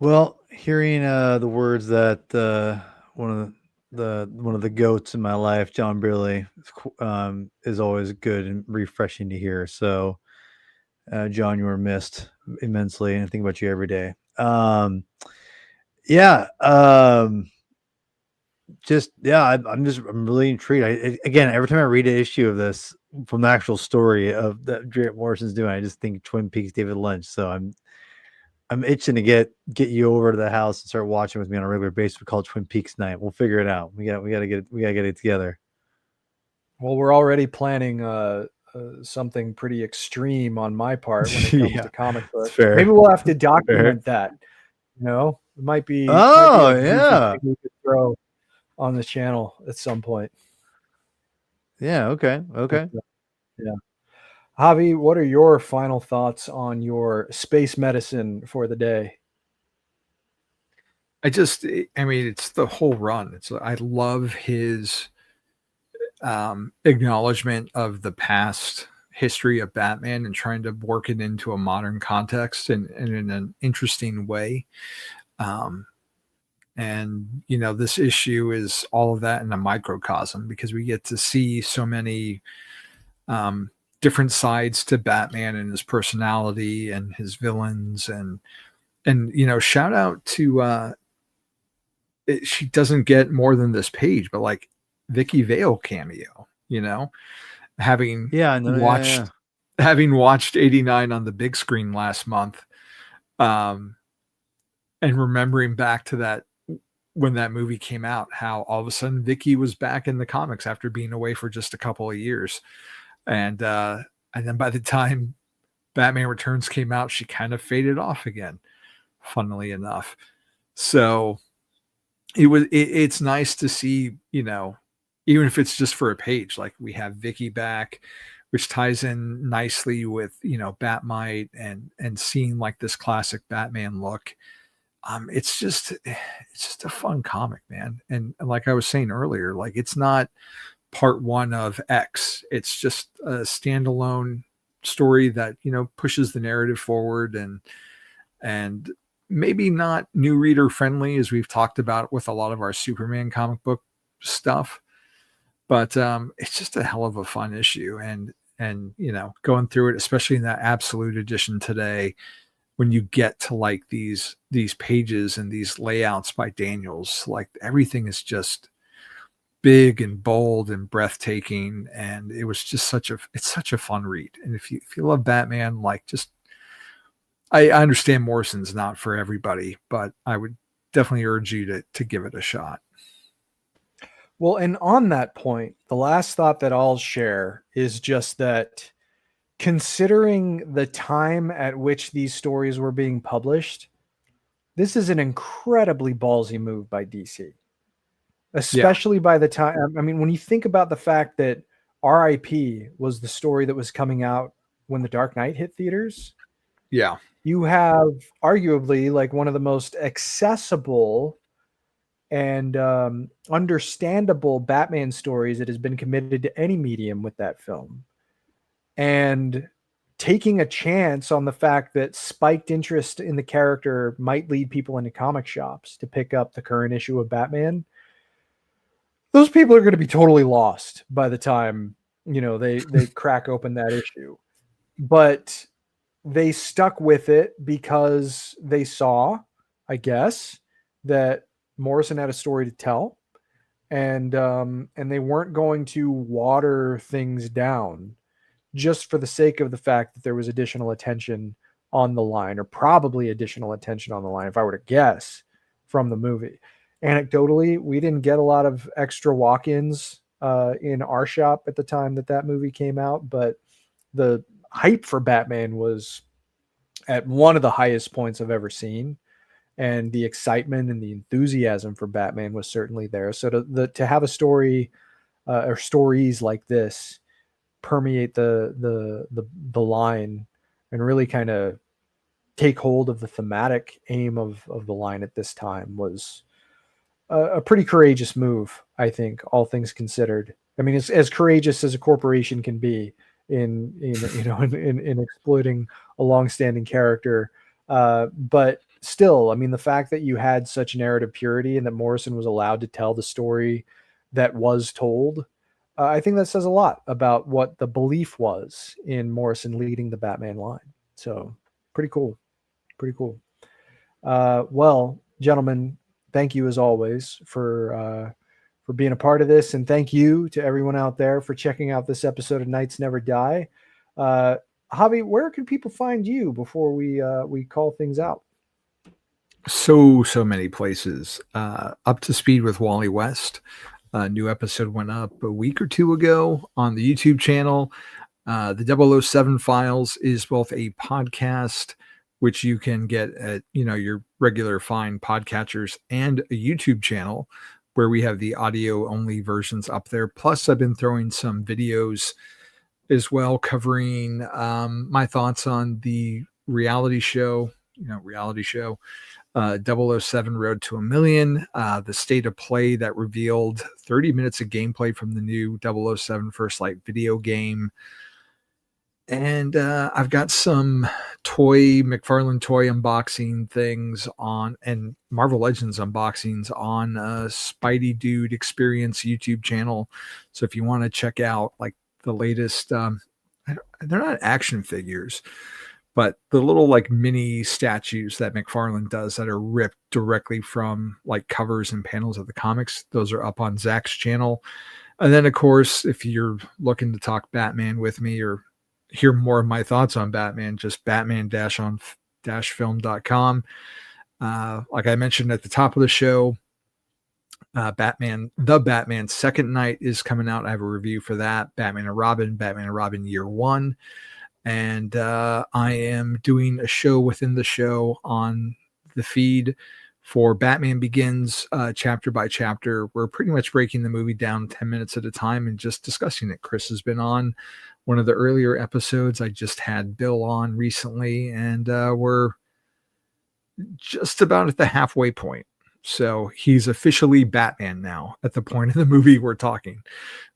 Well, hearing the words that one of the goats in my life, John Brearley, is always good and refreshing to hear. So, John, you were missed immensely, and I think about you every day. I'm really intrigued. Again, every time I read an issue of this from the actual story of that Grant Morrison's doing, I just think Twin Peaks David Lynch. So I'm itching to get you over to the house and start watching with me on a regular basis. We call it Twin Peaks night. We'll figure it out. We gotta get it together. Well, we're already planning something pretty extreme on my part when it comes to comic books. Maybe we'll have to document that. It might be. Thing we could throw on the channel at some point. Yeah. Okay. Yeah. Javi, what are your final thoughts on your space medicine for the day? It's the whole run. I love his acknowledgement of the past history of Batman and trying to work it into a modern context and in an interesting way. This issue is all of that in a microcosm, because we get to see so many different sides to Batman and his personality and his villains, and shout out to she doesn't get more than this page, but like Vicky Vale cameo, having watched 89 on the big screen last month, and remembering back to that when that movie came out, how all of a sudden Vicky was back in the comics after being away for just a couple of years. And then by the time Batman Returns came out, she kind of faded off again, funnily enough. So it's nice to see, even if it's just for a page, like we have Vicky back, which ties in nicely with, Bat-Mite and seeing like this classic Batman look. It's just a fun comic, man. And like I was saying earlier, like it's not part one of X. It's just a standalone story that, pushes the narrative forward and maybe not new reader friendly, as we've talked about with a lot of our Superman comic book stuff, but it's just a hell of a fun issue. And going through it, especially in that Absolute edition today, when you get to like these pages and these layouts by Daniels, like everything is just big and bold and breathtaking, and it was just it's such a fun read. And if you love Batman, like, just I understand Morrison's not for everybody, but I would definitely urge you to give it a shot. Well, and on that point, the last thought that I'll share is just that, considering the time at which these stories were being published, this is an incredibly ballsy move by DC. Especially by the time, I mean, when you think about the fact that RIP was the story that was coming out when The Dark Knight hit theaters. Yeah. You have arguably like one of the most accessible and understandable Batman stories that has been committed to any medium with that film. And taking a chance on the fact that spiked interest in the character might lead people into comic shops to pick up the current issue of Batman. Those people are going to be totally lost by the time, they crack open that issue. But they stuck with it because they saw, I guess, that Morrison had a story to tell, and they weren't going to water things down just for the sake of the fact that there was additional attention on the line, or probably additional attention on the line, if I were to guess, from the movie. Anecdotally, we didn't get a lot of extra walk-ins in our shop at the time that movie came out, but the hype for Batman was at one of the highest points I've ever seen, and the excitement and the enthusiasm for Batman was certainly there. So to have a story or stories like this permeate the line and really kind of take hold of the thematic aim of the line at this time was a pretty courageous move, I think, all things considered. I mean, it's as courageous as a corporation can be in exploiting a long-standing character. But still, I mean, the fact that you had such narrative purity and that Morrison was allowed to tell the story that was told, I think that says a lot about what the belief was in Morrison leading the Batman line. So pretty cool. Well, gentlemen, thank you as always for being a part of this. And thank you to everyone out there for checking out this episode of Nights Never Die. Javi, where can people find you before we call things out? So many places. Up to Speed with Wally West. A new episode went up a week or two ago on the YouTube channel. The 007 Files is both a podcast, which you can get at your regular fine podcatchers, and a YouTube channel where we have the audio only versions up there. Plus, I've been throwing some videos as well covering my thoughts on the reality show, 007 Road to a Million, the state of play that revealed 30 minutes of gameplay from the new 007 First Light video game. And I've got some McFarlane toy unboxing things on, and Marvel Legends unboxings on Spidey Dude Experience YouTube channel. So if you want to check out like the latest, they're not action figures, but the little like mini statues that McFarlane does that are ripped directly from like covers and panels of the comics, those are up on Zach's channel. And then, of course, if you're looking to talk Batman with me or hear more of my thoughts on Batman, just batman-on-film.com. Like I mentioned at the top of the show, the Batman Second Night is coming out. I have a review for that. Batman and Robin Year One. And I am doing a show within the show on the feed for Batman Begins, chapter by chapter. We're pretty much breaking the movie down 10 minutes at a time and just discussing it. Chris has been on one of the earlier episodes. I just had Bill on recently, and we're just about at the halfway point. So he's officially Batman now at the point of the movie we're talking.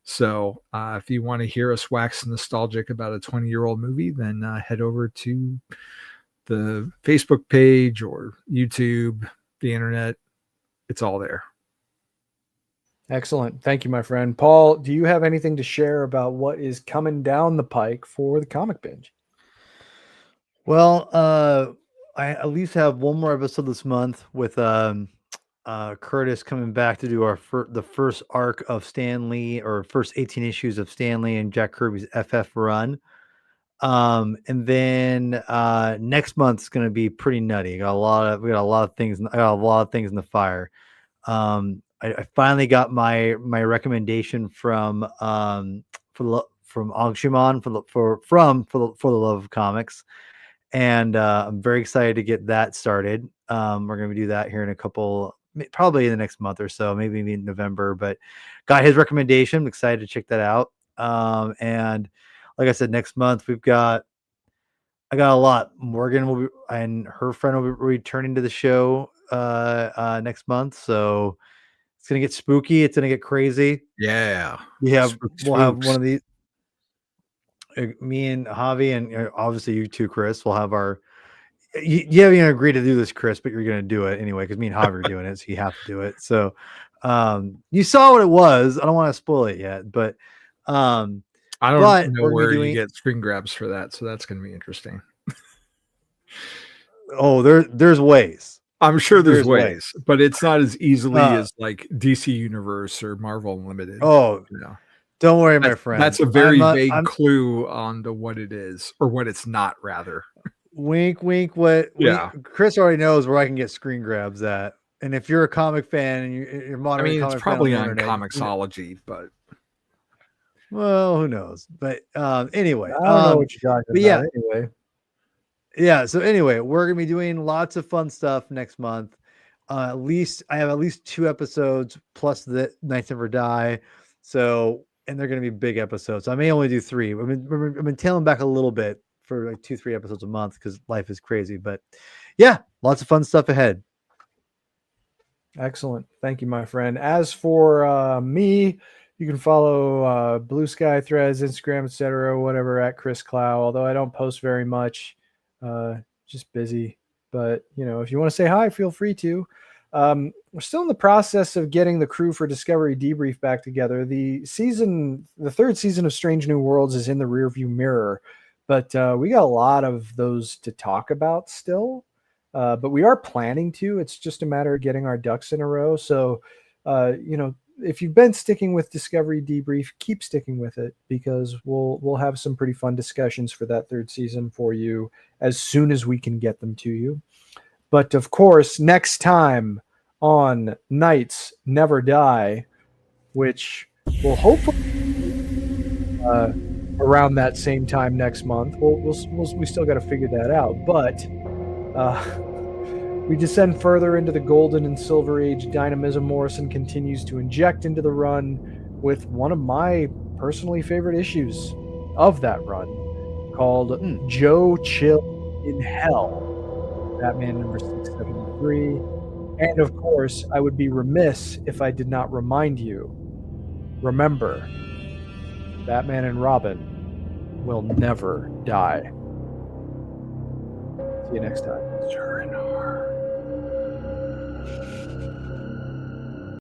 So if you want to hear us wax nostalgic about a 20-year-old movie, then head over to the Facebook page or YouTube, the internet. It's all there. Excellent. Thank you, my friend. Paul, do you have anything to share about what is coming down the pike for the Comic Binge? Well, I at least have one more episode this month with Curtis coming back to do the first arc of Stan Lee, or first 18 issues of Stan Lee and Jack Kirby's FF run. And then next month's going to be pretty nutty. We got a lot of things. I got a lot of things in the fire. I finally got my recommendation from Angshuman for the love of comics, and I'm very excited to get that started. We're going to do that here in a couple, probably in the next month or so, maybe in November. But got his recommendation. I'm excited to check that out. And like I said, next month I got a lot. Morgan and her friend will be returning to the show next month, so it's gonna get spooky. It's gonna get crazy. Yeah, we'll have one of these. Me and Javi, and obviously you too, Chris. We'll have our. You haven't even agreed to do this, Chris, but you're gonna do it anyway because me and Javi are doing it, so you have to do it. So, you saw what it was. I don't want to spoil it yet, but I don't know where you get screen grabs for that, so that's going to be interesting. Oh, there's ways. I'm sure there's ways, but it's not as easily as like DC Universe or Marvel Unlimited. Oh, don't worry, my friend. That's a very vague clue on to what it is, or what it's not, rather. Wink, wink. Chris already knows where I can get screen grabs at. And if you're a comic fan and you're monitoring, it's probably on Comixology, but. Well, who knows? But anyway, I don't know what you're talking about. Anyway, yeah. So anyway, we're gonna be doing lots of fun stuff next month. I have at least 2 episodes plus the Nights Never Die. So, and they're gonna be big episodes. I may only do 3. I've been tailing back a little bit for like 2-3 episodes a month because life is crazy. But yeah, lots of fun stuff ahead. Excellent. Thank you, my friend. As for me, you can follow Blue Sky, Threads, Instagram, etc., whatever, at Chris Clow. Although I don't post very much, just busy. But if you want to say hi, feel free to. We're still in the process of getting the crew for Discovery Debrief back together. The 3rd season of Strange New Worlds is in the rearview mirror, but we got a lot of those to talk about still. But we are planning to. It's just a matter of getting our ducks in a row. So, if you've been sticking with Discovery Debrief, keep sticking with it, because we'll have some pretty fun discussions for that 3rd season for you as soon as we can get them to you. But of course, next time on Nights Never Die, which will hopefully around that same time next month. We still got to figure that out, but we descend further into the golden and silver age dynamism Morrison continues to inject into the run with one of my personally favorite issues of that run, called Joe Chill in Hell, Batman number 673. And of course, I would be remiss if I did not remind you, remember, Batman and Robin will never die. See you next time.